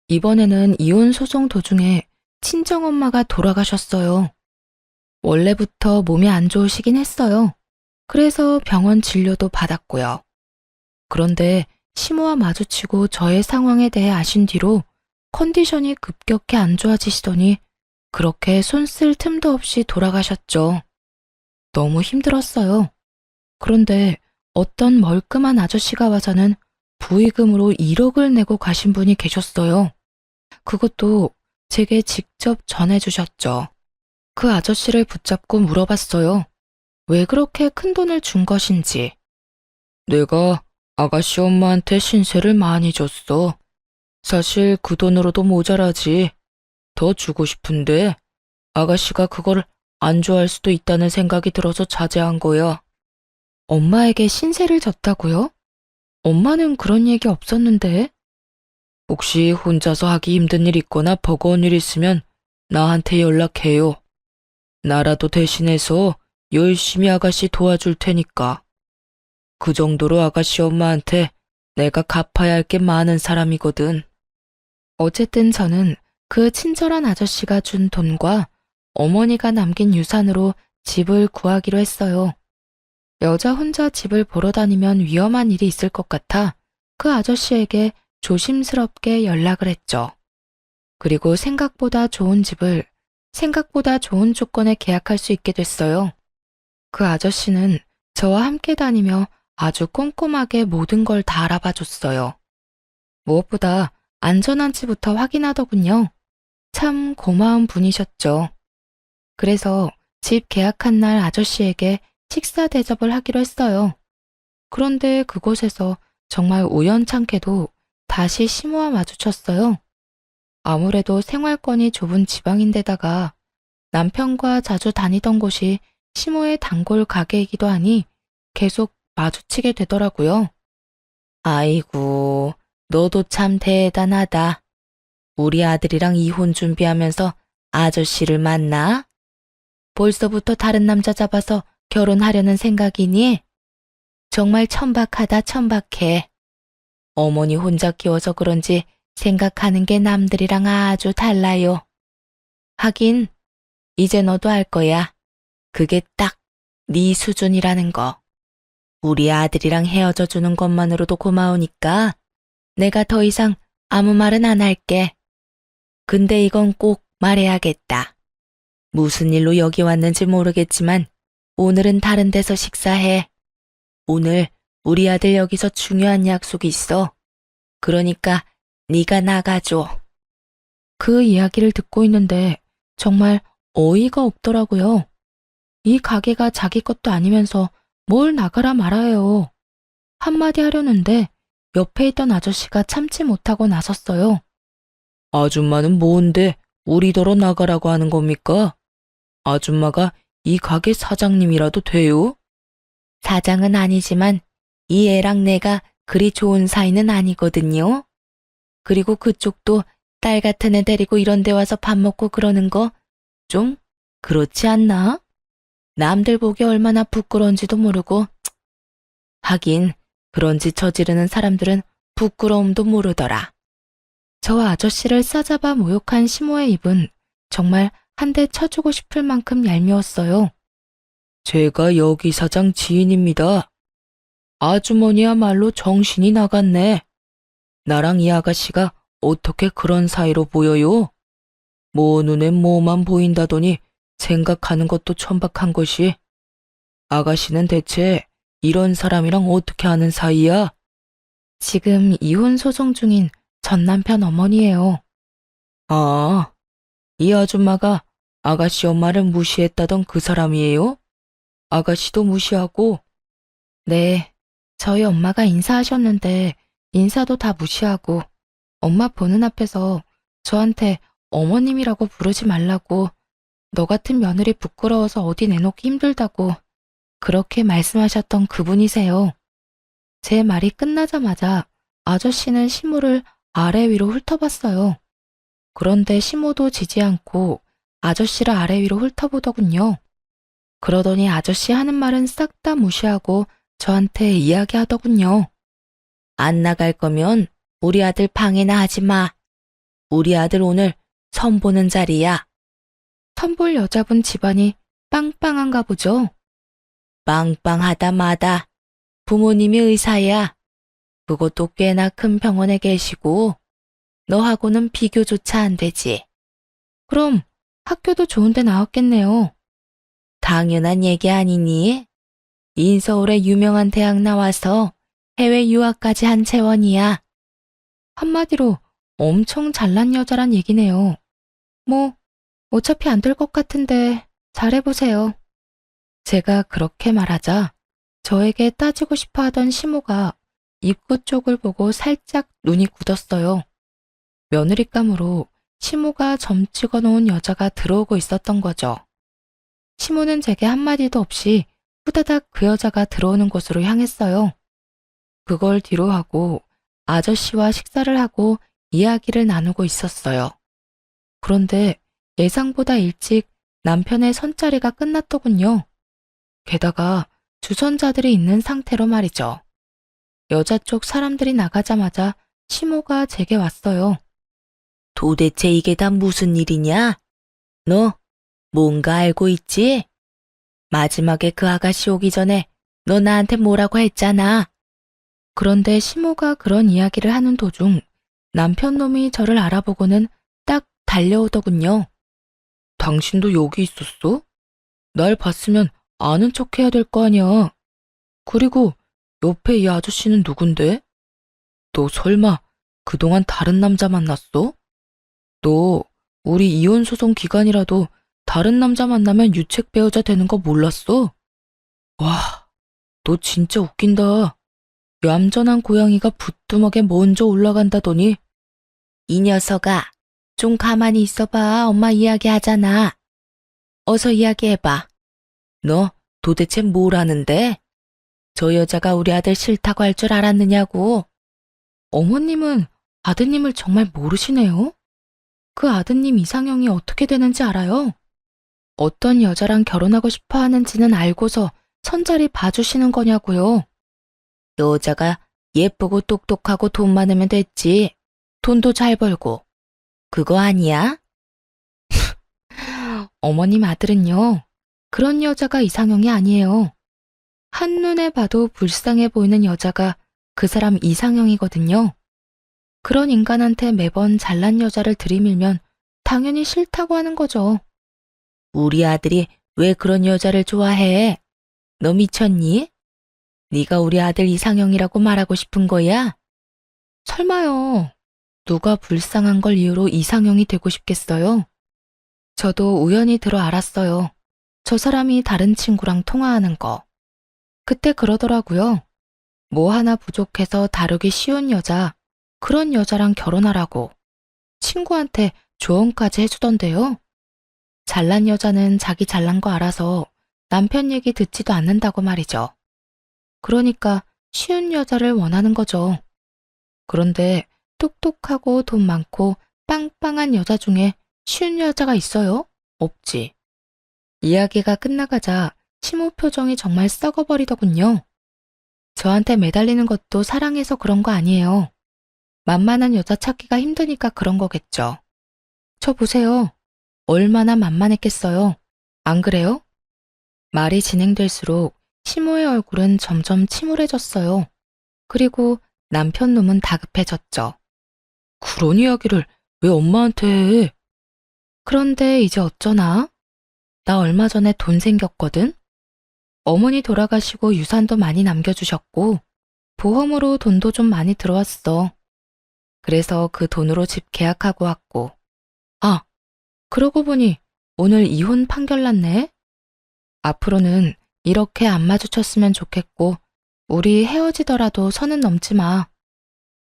S1: 이번에는 이혼 소송 도중에 친정엄마가 돌아가셨어요. 원래부터 몸이 안 좋으시긴 했어요. 그래서 병원 진료도 받았고요. 그런데 시모와 마주치고 저의 상황에 대해 아신 뒤로 컨디션이 급격히 안 좋아지시더니 그렇게 손 쓸 틈도 없이 돌아가셨죠. 너무 힘들었어요. 그런데 어떤 멀끔한 아저씨가 와서는 부의금으로 1억을 내고 가신 분이 계셨어요. 그것도 제게 직접 전해주셨죠. 그 아저씨를 붙잡고 물어봤어요. 왜 그렇게 큰 돈을 준 것인지. 내가 아가씨 엄마한테 신세를 많이 줬어. 사실 그 돈으로도 모자라지. 더 주고 싶은데 아가씨가 그걸 안 좋아할 수도 있다는 생각이 들어서 자제한 거야. 엄마에게 신세를 졌다고요? 엄마는 그런 얘기 없었는데. 혹시 혼자서 하기 힘든 일 있거나 버거운 일 있으면 나한테 연락해요. 나라도 대신해서 열심히 아가씨 도와줄 테니까. 그 정도로 아가씨 엄마한테 내가 갚아야 할 게 많은 사람이거든. 어쨌든 저는 그 친절한 아저씨가 준 돈과 어머니가 남긴 유산으로 집을 구하기로 했어요. 여자 혼자 집을 보러 다니면 위험한 일이 있을 것 같아 그 아저씨에게 조심스럽게 연락을 했죠. 그리고 생각보다 좋은 집을 생각보다 좋은 조건에 계약할 수 있게 됐어요. 그 아저씨는 저와 함께 다니며 아주 꼼꼼하게 모든 걸 다 알아봐 줬어요. 무엇보다 안전한지부터 확인하더군요. 참 고마운 분이셨죠. 그래서 집 계약한 날 아저씨에게 식사 대접을 하기로 했어요. 그런데 그곳에서 정말 우연찮게도 다시 시모와 마주쳤어요. 아무래도 생활권이 좁은 지방인데다가 남편과 자주 다니던 곳이 시모의 단골 가게이기도 하니 계속 마주치게 되더라고요. 아이고, 너도 참 대단하다. 우리 아들이랑 이혼 준비하면서 아저씨를 만나? 벌써부터 다른 남자 잡아서 결혼하려는 생각이니? 정말 천박하다, 천박해. 어머니 혼자 키워서 그런지 생각하는 게 남들이랑 아주 달라요. 하긴 이제 너도 알 거야. 그게 딱 네 수준이라는 거. 우리 아들이랑 헤어져 주는 것만으로도 고마우니까 내가 더 이상 아무 말은 안 할게. 근데 이건 꼭 말해야겠다. 무슨 일로 여기 왔는지 모르겠지만 오늘은 다른 데서 식사해. 오늘 우리 아들 여기서 중요한 약속이 있어. 그러니까 네가 나가줘. 그 이야기를 듣고 있는데 정말 어이가 없더라고요. 이 가게가 자기 것도 아니면서 뭘 나가라 말아요. 한마디 하려는데 옆에 있던 아저씨가 참지 못하고 나섰어요. 아줌마는 뭔데 우리더러 나가라고 하는 겁니까? 아줌마가 이 가게 사장님이라도 돼요? 사장은 아니지만 이 애랑 내가 그리 좋은 사이는 아니거든요. 그리고 그쪽도 딸 같은 애 데리고 이런 데 와서 밥 먹고 그러는 거 좀 그렇지 않나? 남들 보기 얼마나 부끄러운지도 모르고
S2: 하긴 그런 짓 저지르는 사람들은 부끄러움도 모르더라.
S1: 저 아저씨를 싸잡아 모욕한 시모의 입은 정말 한 대 쳐주고 싶을 만큼 얄미웠어요.
S2: 제가 여기 사장 지인입니다. 아주머니야말로 정신이 나갔네. 나랑 이 아가씨가 어떻게 그런 사이로 보여요? 뭐 눈엔 뭐만 보인다더니 생각하는 것도 천박한 것이. 아가씨는 대체 이런 사람이랑 어떻게 아는 사이야?
S1: 지금 이혼 소송 중인 전 남편 어머니예요.
S2: 아, 이 아줌마가 아가씨 엄마를 무시했다던 그 사람이에요? 아가씨도 무시하고.
S1: 네, 저희 엄마가 인사하셨는데 인사도 다 무시하고 엄마 보는 앞에서 저한테 어머님이라고 부르지 말라고 너 같은 며느리 부끄러워서 어디 내놓기 힘들다고 그렇게 말씀하셨던 그분이세요. 제 말이 끝나자마자 아저씨는 시모를 아래 위로 훑어봤어요. 그런데 시모도 지지 않고 아저씨를 아래 위로 훑어보더군요. 그러더니 아저씨 하는 말은 싹 다 무시하고 저한테 이야기하더군요.
S2: 안 나갈 거면 우리 아들 방해나 하지 마. 우리 아들 오늘 선 보는 자리야.
S1: 선볼 여자분 집안이 빵빵한가 보죠.
S2: 빵빵하다 마다. 부모님이 의사야. 그것도 꽤나 큰 병원에 계시고 너하고는 비교조차 안 되지.
S1: 그럼 학교도 좋은데 나왔겠네요.
S2: 당연한 얘기 아니니? 인서울의 유명한 대학 나와서 해외 유학까지 한 채원이야.
S1: 한마디로 엄청 잘난 여자란 얘기네요. 뭐 어차피 안 될 것 같은데 잘해보세요. 제가 그렇게 말하자 저에게 따지고 싶어 하던 시모가 입구 쪽을 보고 살짝 눈이 굳었어요. 며느리감으로 시모가 점 찍어 놓은 여자가 들어오고 있었던 거죠. 시모는 제게 한마디도 없이 후다닥 그 여자가 들어오는 곳으로 향했어요. 그걸 뒤로 하고 아저씨와 식사를 하고 이야기를 나누고 있었어요. 그런데 예상보다 일찍 남편의 선자리가 끝났더군요. 게다가 주선자들이 있는 상태로 말이죠. 여자 쪽 사람들이 나가자마자 시모가 제게 왔어요.
S2: 도대체 이게 다 무슨 일이냐? 너 뭔가 알고 있지? 마지막에 그 아가씨 오기 전에 너 나한테 뭐라고 했잖아.
S1: 그런데 시모가 그런 이야기를 하는 도중 남편 놈이 저를 알아보고는 딱 달려오더군요.
S2: 당신도 여기 있었어? 날 봤으면 아는 척 해야 될 거 아니야. 그리고 옆에 이 아저씨는 누군데? 너 설마 그동안 다른 남자 만났어? 너 우리 이혼 소송 기간이라도 다른 남자 만나면 유책 배우자 되는 거 몰랐어? 와, 너 진짜 웃긴다. 얌전한 고양이가 부뚜막에 먼저 올라간다더니. 이 녀석아, 좀 가만히 있어봐. 엄마 이야기하잖아. 어서 이야기해봐. 너 도대체 뭘 아는데? 저 여자가 우리 아들 싫다고 할 줄 알았느냐고.
S1: 어머님은 아드님을 정말 모르시네요. 그 아드님 이상형이 어떻게 되는지 알아요? 어떤 여자랑 결혼하고 싶어 하는지는 알고서 선자리 봐주시는 거냐고요.
S2: 여자가 예쁘고 똑똑하고 돈 많으면 됐지. 돈도 잘 벌고. 그거 아니야?
S1: 어머님 아들은요, 그런 여자가 이상형이 아니에요. 한눈에 봐도 불쌍해 보이는 여자가 그 사람 이상형이거든요. 그런 인간한테 매번 잘난 여자를 들이밀면 당연히 싫다고 하는 거죠.
S2: 우리 아들이 왜 그런 여자를 좋아해? 너 미쳤니? 네가 우리 아들 이상형이라고 말하고 싶은 거야?
S1: 설마요. 누가 불쌍한 걸 이유로 이상형이 되고 싶겠어요? 저도 우연히 들어 알았어요. 저 사람이 다른 친구랑 통화하는 거. 그때 그러더라고요. 뭐 하나 부족해서 다루기 쉬운 여자, 그런 여자랑 결혼하라고. 친구한테 조언까지 해주던데요. 잘난 여자는 자기 잘난 거 알아서 남편 얘기 듣지도 않는다고 말이죠. 그러니까 쉬운 여자를 원하는 거죠. 그런데 똑똑하고 돈 많고 빵빵한 여자 중에 쉬운 여자가 있어요? 없지. 이야기가 끝나가자 시모 표정이 정말 썩어버리더군요. 저한테 매달리는 것도 사랑해서 그런 거 아니에요. 만만한 여자 찾기가 힘드니까 그런 거겠죠. 저 보세요. 얼마나 만만했겠어요. 안 그래요? 말이 진행될수록 시모의 얼굴은 점점 침울해졌어요. 그리고 남편 놈은 다급해졌죠.
S2: 그런 이야기를 왜 엄마한테 해?
S1: 그런데 이제 어쩌나? 나 얼마 전에 돈 생겼거든? 어머니 돌아가시고 유산도 많이 남겨주셨고, 보험으로 돈도 좀 많이 들어왔어. 그래서 그 돈으로 집 계약하고 왔고. 아, 그러고 보니 오늘 이혼 판결 났네? 앞으로는 이렇게 안 마주쳤으면 좋겠고, 우리 헤어지더라도 선은 넘지 마.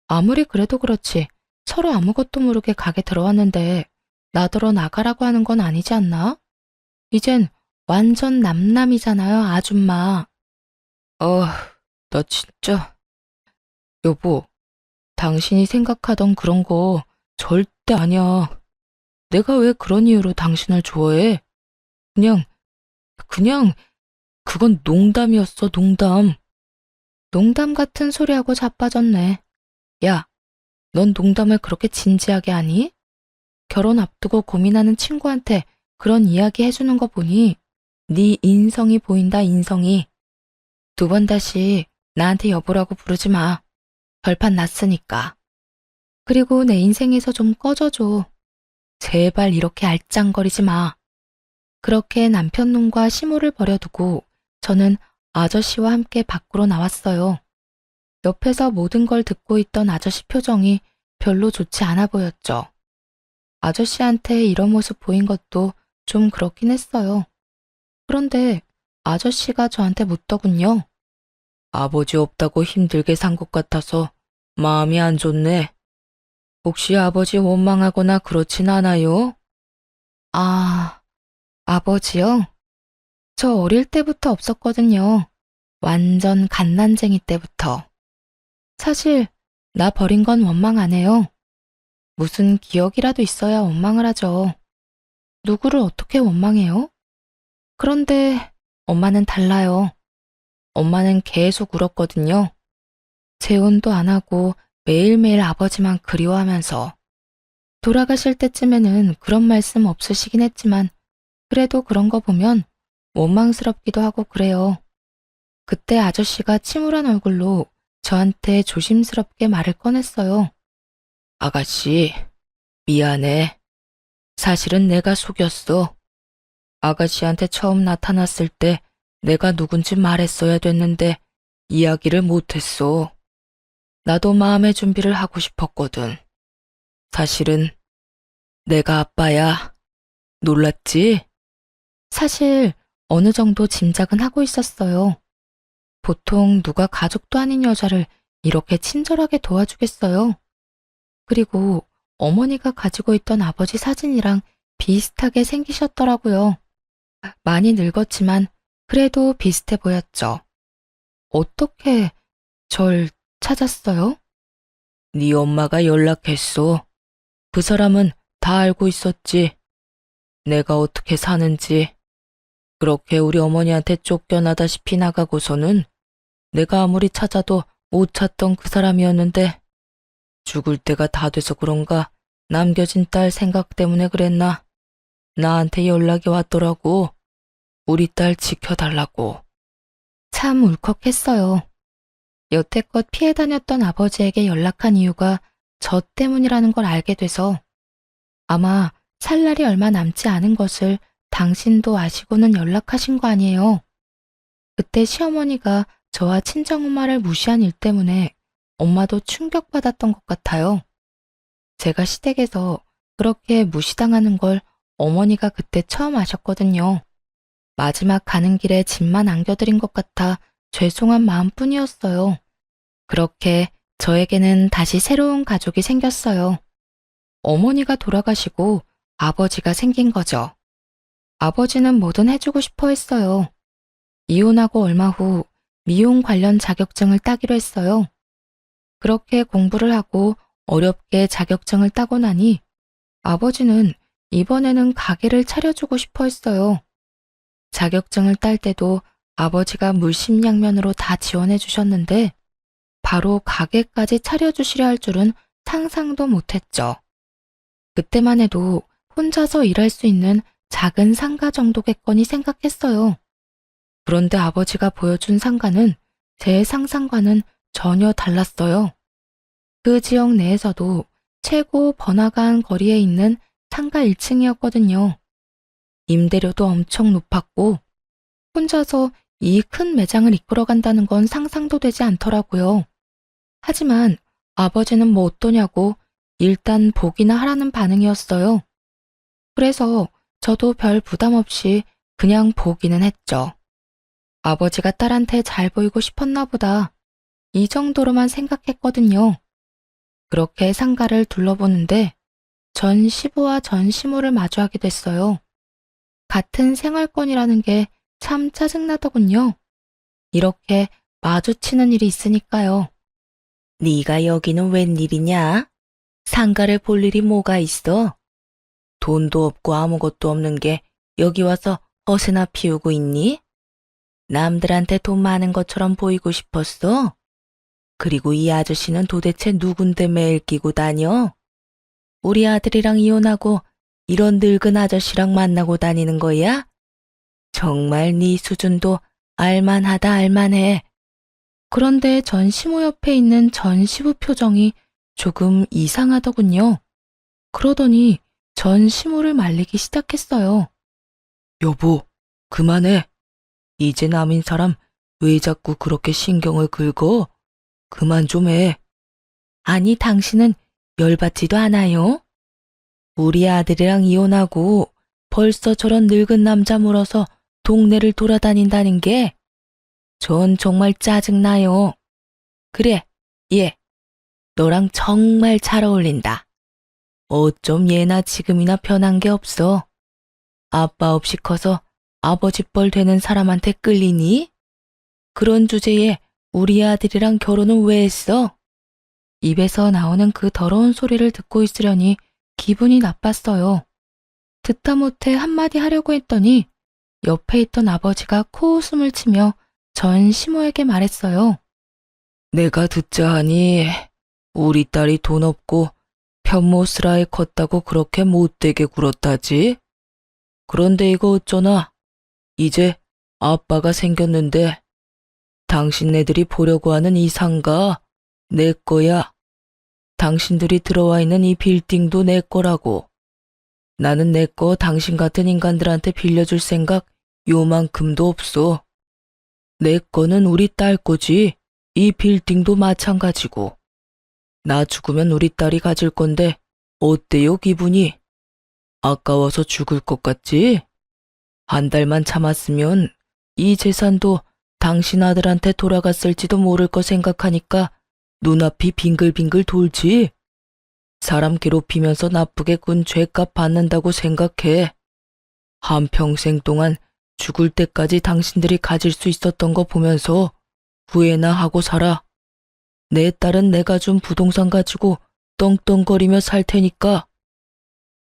S1: 아무리 그래도 그렇지, 서로 아무것도 모르게 가게 들어왔는데, 나더러 나가라고 하는 건 아니지 않나? 이젠 완전 남남이잖아요, 아줌마.
S2: 나 진짜. 여보, 당신이 생각하던 그런 거 절대 아니야. 내가 왜 그런 이유로 당신을 좋아해? 그냥, 그건 농담이었어, 농담.
S1: 농담 같은 소리하고 자빠졌네. 야, 넌 농담을 그렇게 진지하게 하니? 결혼 앞두고 고민하는 친구한테 그런 이야기 해주는 거 보니 네 인성이 보인다, 인성이. 두 번 다시 나한테 여보라고 부르지 마. 결판 났으니까. 그리고 내 인생에서 좀 꺼져줘. 제발 이렇게 알짱거리지 마. 그렇게 남편 놈과 시모를 버려두고 저는 아저씨와 함께 밖으로 나왔어요. 옆에서 모든 걸 듣고 있던 아저씨 표정이 별로 좋지 않아 보였죠. 아저씨한테 이런 모습 보인 것도 좀 그렇긴 했어요. 그런데 아저씨가 저한테 묻더군요.
S2: 아버지 없다고 힘들게 산 것 같아서 마음이 안 좋네. 혹시 아버지 원망하거나 그렇진 않아요?
S1: 아, 아버지요? 저 어릴 때부터 없었거든요. 완전 갓난쟁이 때부터. 사실 나 버린 건 원망 안 해요. 무슨 기억이라도 있어야 원망을 하죠. 누구를 어떻게 원망해요? 그런데 엄마는 달라요. 엄마는 계속 울었거든요. 재혼도 안 하고 매일매일 아버지만 그리워하면서. 돌아가실 때쯤에는 그런 말씀 없으시긴 했지만 그래도 그런 거 보면 원망스럽기도 하고 그래요. 그때 아저씨가 침울한 얼굴로 저한테 조심스럽게 말을 꺼냈어요.
S2: 아가씨, 미안해. 사실은 내가 속였어. 아가씨한테 처음 나타났을 때 내가 누군지 말했어야 됐는데 이야기를 못했어. 나도 마음의 준비를 하고 싶었거든. 사실은 내가 아빠야. 놀랐지?
S1: 사실 어느 정도 짐작은 하고 있었어요. 보통 누가 가족도 아닌 여자를 이렇게 친절하게 도와주겠어요. 그리고 어머니가 가지고 있던 아버지 사진이랑 비슷하게 생기셨더라고요. 많이 늙었지만 그래도 비슷해 보였죠. 어떻게 절 찾았어요?
S2: 네 엄마가 연락했어. 그 사람은 다 알고 있었지. 내가 어떻게 사는지. 그렇게 우리 어머니한테 쫓겨나다시피 나가고서는 내가 아무리 찾아도 못 찾던 그 사람이었는데 죽을 때가 다 돼서 그런가 남겨진 딸 생각 때문에 그랬나. 나한테 연락이 왔더라고. 우리 딸 지켜달라고.
S1: 참 울컥했어요. 여태껏 피해 다녔던 아버지에게 연락한 이유가 저 때문이라는 걸 알게 돼서 아마 살 날이 얼마 남지 않은 것을 당신도 아시고는 연락하신 거 아니에요. 그때 시어머니가 저와 친정엄마를 무시한 일 때문에 엄마도 충격받았던 것 같아요. 제가 시댁에서 그렇게 무시당하는 걸 어머니가 그때 처음 아셨거든요. 마지막 가는 길에 짐만 안겨드린 것 같아 죄송한 마음뿐이었어요. 그렇게 저에게는 다시 새로운 가족이 생겼어요. 어머니가 돌아가시고 아버지가 생긴 거죠. 아버지는 뭐든 해주고 싶어 했어요. 이혼하고 얼마 후 미용 관련 자격증을 따기로 했어요. 그렇게 공부를 하고 어렵게 자격증을 따고 나니 아버지는 이번에는 가게를 차려주고 싶어 했어요. 자격증을 딸 때도 아버지가 물심양면으로 다 지원해 주셨는데 바로 가게까지 차려주시려 할 줄은 상상도 못했죠. 그때만 해도 혼자서 일할 수 있는 작은 상가 정도겠거니 생각했어요. 그런데 아버지가 보여준 상가는 제 상상과는 전혀 달랐어요. 그 지역 내에서도 최고 번화가한 거리에 있는 상가 1층이었거든요. 임대료도 엄청 높았고 혼자서 이 큰 매장을 이끌어간다는 건 상상도 되지 않더라고요. 하지만 아버지는 뭐 어떠냐고 일단 보기나 하라는 반응이었어요. 그래서 저도 별 부담 없이 그냥 보기는 했죠. 아버지가 딸한테 잘 보이고 싶었나 보다. 이 정도로만 생각했거든요. 그렇게 상가를 둘러보는데 전 시부와 전 시모를 마주하게 됐어요. 같은 생활권이라는 게 참 짜증나더군요. 이렇게 마주치는 일이 있으니까요.
S2: 네가 여기는 웬일이냐? 상가를 볼 일이 뭐가 있어? 돈도 없고 아무것도 없는 게 여기 와서 허세나 피우고 있니? 남들한테 돈 많은 것처럼 보이고 싶었어? 그리고 이 아저씨는 도대체 누군데 매일 끼고 다녀? 우리 아들이랑 이혼하고 이런 늙은 아저씨랑 만나고 다니는 거야? 정말 네 수준도 알만하다 알만해.
S1: 그런데 전 시모 옆에 있는 전 시부 표정이 조금 이상하더군요. 그러더니 전 시모를 말리기 시작했어요.
S2: 여보, 그만해. 이제 남인 사람 왜 자꾸 그렇게 신경을 긁어? 그만 좀 해. 아니, 당신은 열받지도 않아요? 우리 아들이랑 이혼하고 벌써 저런 늙은 남자 물어서 동네를 돌아다닌다는 게 전 정말 짜증나요. 그래, 얘, 너랑 정말 잘 어울린다. 어쩜 얘나 지금이나 변한 게 없어. 아빠 없이 커서 아버지 뻘 되는 사람한테 끌리니? 그런 주제에 우리 아들이랑 결혼은 왜 했어? 입에서 나오는 그 더러운 소리를 듣고 있으려니 기분이 나빴어요. 듣다 못해 한마디 하려고 했더니 옆에 있던 아버지가 코웃음을 치며 전 시모에게 말했어요. 내가 듣자 하니 우리 딸이 돈 없고 편모스라에 컸다고 그렇게 못되게 굴었다지? 그런데 이거 어쩌나? 이제 아빠가 생겼는데 당신네들이 보려고 하는 이 상가 내 거야. 당신들이 들어와 있는 이 빌딩도 내 거라고. 나는 내 거 당신 같은 인간들한테 빌려줄 생각 요만큼도 없어. 내 거는 우리 딸 거지. 이 빌딩도 마찬가지고. 나 죽으면 우리 딸이 가질 건데 어때요 기분이? 아까워서 죽을 것 같지? 한 달만 참았으면 이 재산도 당신 아들한테 돌아갔을지도 모를 거 생각하니까 눈앞이 빙글빙글 돌지. 사람 괴롭히면서 나쁘게 군 죄값 받는다고 생각해. 한평생 동안 죽을 때까지 당신들이 가질 수 있었던 거 보면서 후회나 하고 살아. 내 딸은 내가 준 부동산 가지고 떵떵거리며 살 테니까.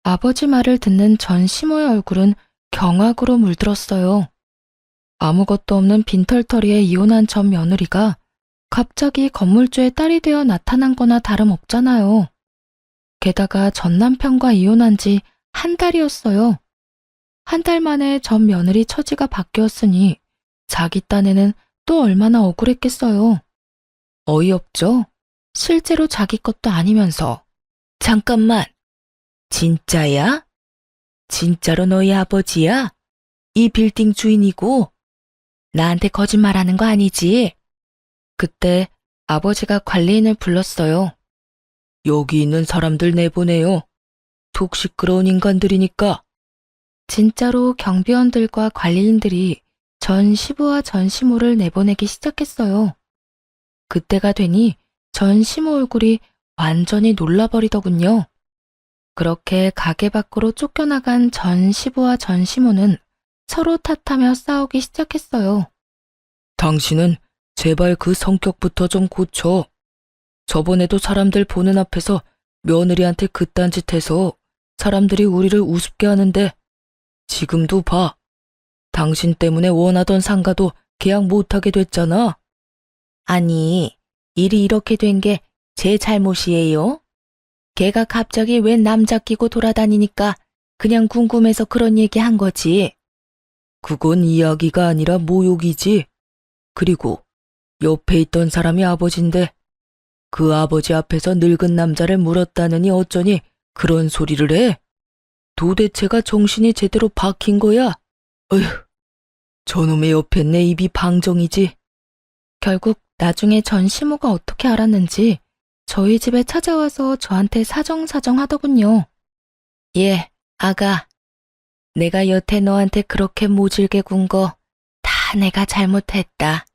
S1: 아버지 말을 듣는 전 시모의 얼굴은 경악으로 물들었어요. 아무것도 없는 빈털터리에 이혼한 전 며느리가 갑자기 건물주의 딸이 되어 나타난 거나 다름없잖아요. 게다가 전 남편과 이혼한 지 한 달이었어요. 한 달 만에 전 며느리 처지가 바뀌었으니 자기 딴에는 또 얼마나 억울했겠어요. 어이없죠? 실제로 자기 것도 아니면서.
S2: 잠깐만. 진짜야? 진짜로 너희 아버지야? 이 빌딩 주인이고? 나한테 거짓말하는 거 아니지?
S1: 그때 아버지가 관리인을 불렀어요.
S2: 여기 있는 사람들 내보내요. 톡 시끄러운 인간들이니까.
S1: 진짜로 경비원들과 관리인들이 전 시부와 전 시모를 내보내기 시작했어요. 그때가 되니 전 시모 얼굴이 완전히 놀라버리더군요. 그렇게 가게 밖으로 쫓겨나간 전 시부와 전 시모는 서로 탓하며 싸우기 시작했어요.
S2: 당신은 제발 그 성격부터 좀 고쳐. 저번에도 사람들 보는 앞에서 며느리한테 그딴 짓 해서 사람들이 우리를 우습게 하는데 지금도 봐. 당신 때문에 원하던 상가도 계약 못하게 됐잖아.
S1: 아니, 일이 이렇게 된 게 제 잘못이에요? 걔가 갑자기 웬 남자 끼고 돌아다니니까 그냥 궁금해서 그런 얘기 한 거지.
S2: 그건 이야기가 아니라 모욕이지. 그리고 옆에 있던 사람이 아버지인데 그 아버지 앞에서 늙은 남자를 물었다느니 어쩌니 그런 소리를 해? 도대체가 정신이 제대로 박힌 거야? 어휴, 저놈의 옆에 내 입이 방정이지.
S1: 결국 나중에 전 시모가 어떻게 알았는지 저희 집에 찾아와서 저한테 사정사정 하더군요. 예, 아가. 내가 여태 너한테 그렇게 모질게 군 거 다 내가 잘못했다.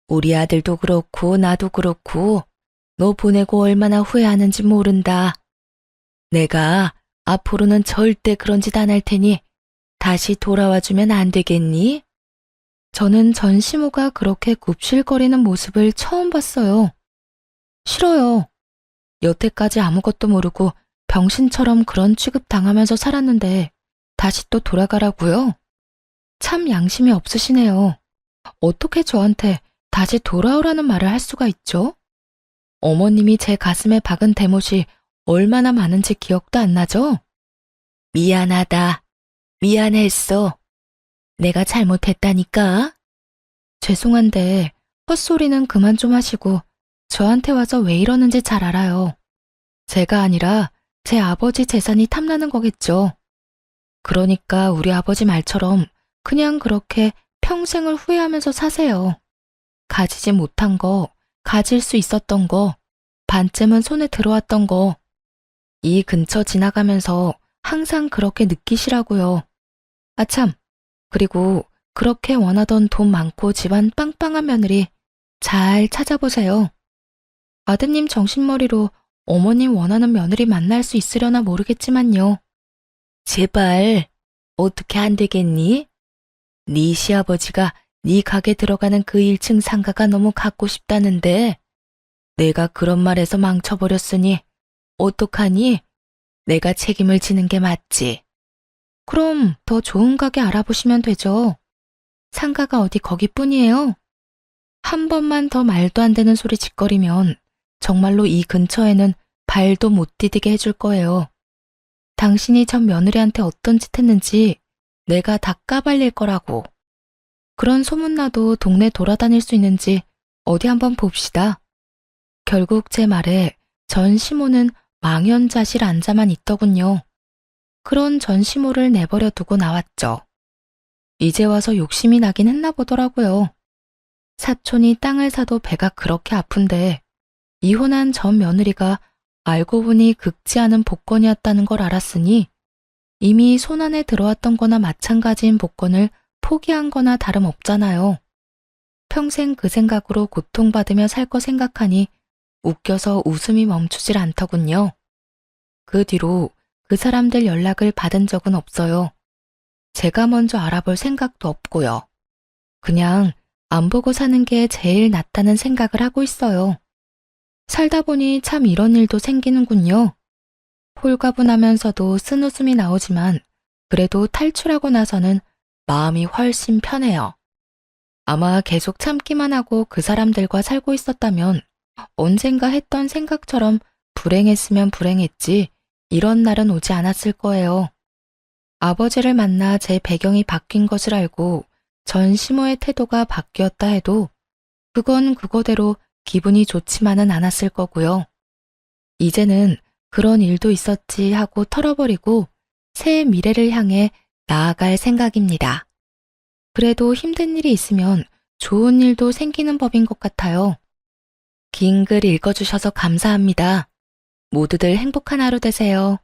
S1: 우리 아들도 그렇고 나도 그렇고 너 보내고 얼마나 후회하는지 모른다. 내가 앞으로는 절대 그런 짓 안 할 테니 다시 돌아와주면 안 되겠니? 저는 전 시모가 그렇게 굽실거리는 모습을 처음 봤어요. 싫어요. 여태까지 아무것도 모르고 병신처럼 그런 취급 당하면서 살았는데 다시 또 돌아가라고요? 참 양심이 없으시네요. 어떻게 저한테 다시 돌아오라는 말을 할 수가 있죠? 어머님이 제 가슴에 박은 대못이 얼마나 많은지 기억도 안 나죠? 미안하다. 미안했어. 내가 잘못했다니까. 죄송한데 헛소리는 그만 좀 하시고 저한테 와서 왜 이러는지 잘 알아요. 제가 아니라 제 아버지 재산이 탐나는 거겠죠. 그러니까 우리 아버지 말처럼 그냥 그렇게 평생을 후회하면서 사세요. 가지지 못한 거, 가질 수 있었던 거, 반쯤은 손에 들어왔던 거, 이 근처 지나가면서 항상 그렇게 느끼시라고요. 아참, 그리고 그렇게 원하던 돈 많고 집안 빵빵한 며느리 잘 찾아보세요. 아드님 정신머리로 어머님 원하는 며느리 만날 수 있으려나 모르겠지만요. 제발 어떻게 안 되겠니? 네 시아버지가 네 가게 들어가는 그 1층 상가가 너무 갖고 싶다는데 내가 그런 말해서 망쳐버렸으니 어떡하니? 내가 책임을 지는 게 맞지. 그럼 더 좋은 가게 알아보시면 되죠. 상가가 어디 거기뿐이에요? 한 번만 더 말도 안 되는 소리 짓거리면 정말로 이 근처에는 발도 못 디디게 해줄 거예요. 당신이 전 며느리한테 어떤 짓 했는지 내가 다 까발릴 거라고. 그런 소문나도 동네 돌아다닐 수 있는지 어디 한번 봅시다. 결국 제 말에 전 시모는 망연자실 앉아만 있더군요. 그런 전 시모를 내버려 두고 나왔죠. 이제 와서 욕심이 나긴 했나 보더라고요. 사촌이 땅을 사도 배가 그렇게 아픈데 이혼한 전 며느리가 알고 보니 극지 않은 복권이었다는 걸 알았으니 이미 손안에 들어왔던 거나 마찬가지인 복권을 포기한 거나 다름없잖아요. 평생 그 생각으로 고통받으며 살 거 생각하니 웃겨서 웃음이 멈추질 않더군요. 그 뒤로 그 사람들 연락을 받은 적은 없어요. 제가 먼저 알아볼 생각도 없고요. 그냥 안 보고 사는 게 제일 낫다는 생각을 하고 있어요. 살다 보니 참 이런 일도 생기는군요. 홀가분하면서도 쓴웃음이 나오지만 그래도 탈출하고 나서는 마음이 훨씬 편해요. 아마 계속 참기만 하고 그 사람들과 살고 있었다면 언젠가 했던 생각처럼 불행했으면 불행했지 이런 날은 오지 않았을 거예요. 아버지를 만나 제 배경이 바뀐 것을 알고 전 시모의 태도가 바뀌었다 해도 그건 그거대로 기분이 좋지만은 않았을 거고요. 이제는 그런 일도 있었지 하고 털어버리고 새 미래를 향해 나아갈 생각입니다. 그래도 힘든 일이 있으면 좋은 일도 생기는 법인 것 같아요. 긴 글 읽어주셔서 감사합니다. 모두들 행복한 하루 되세요.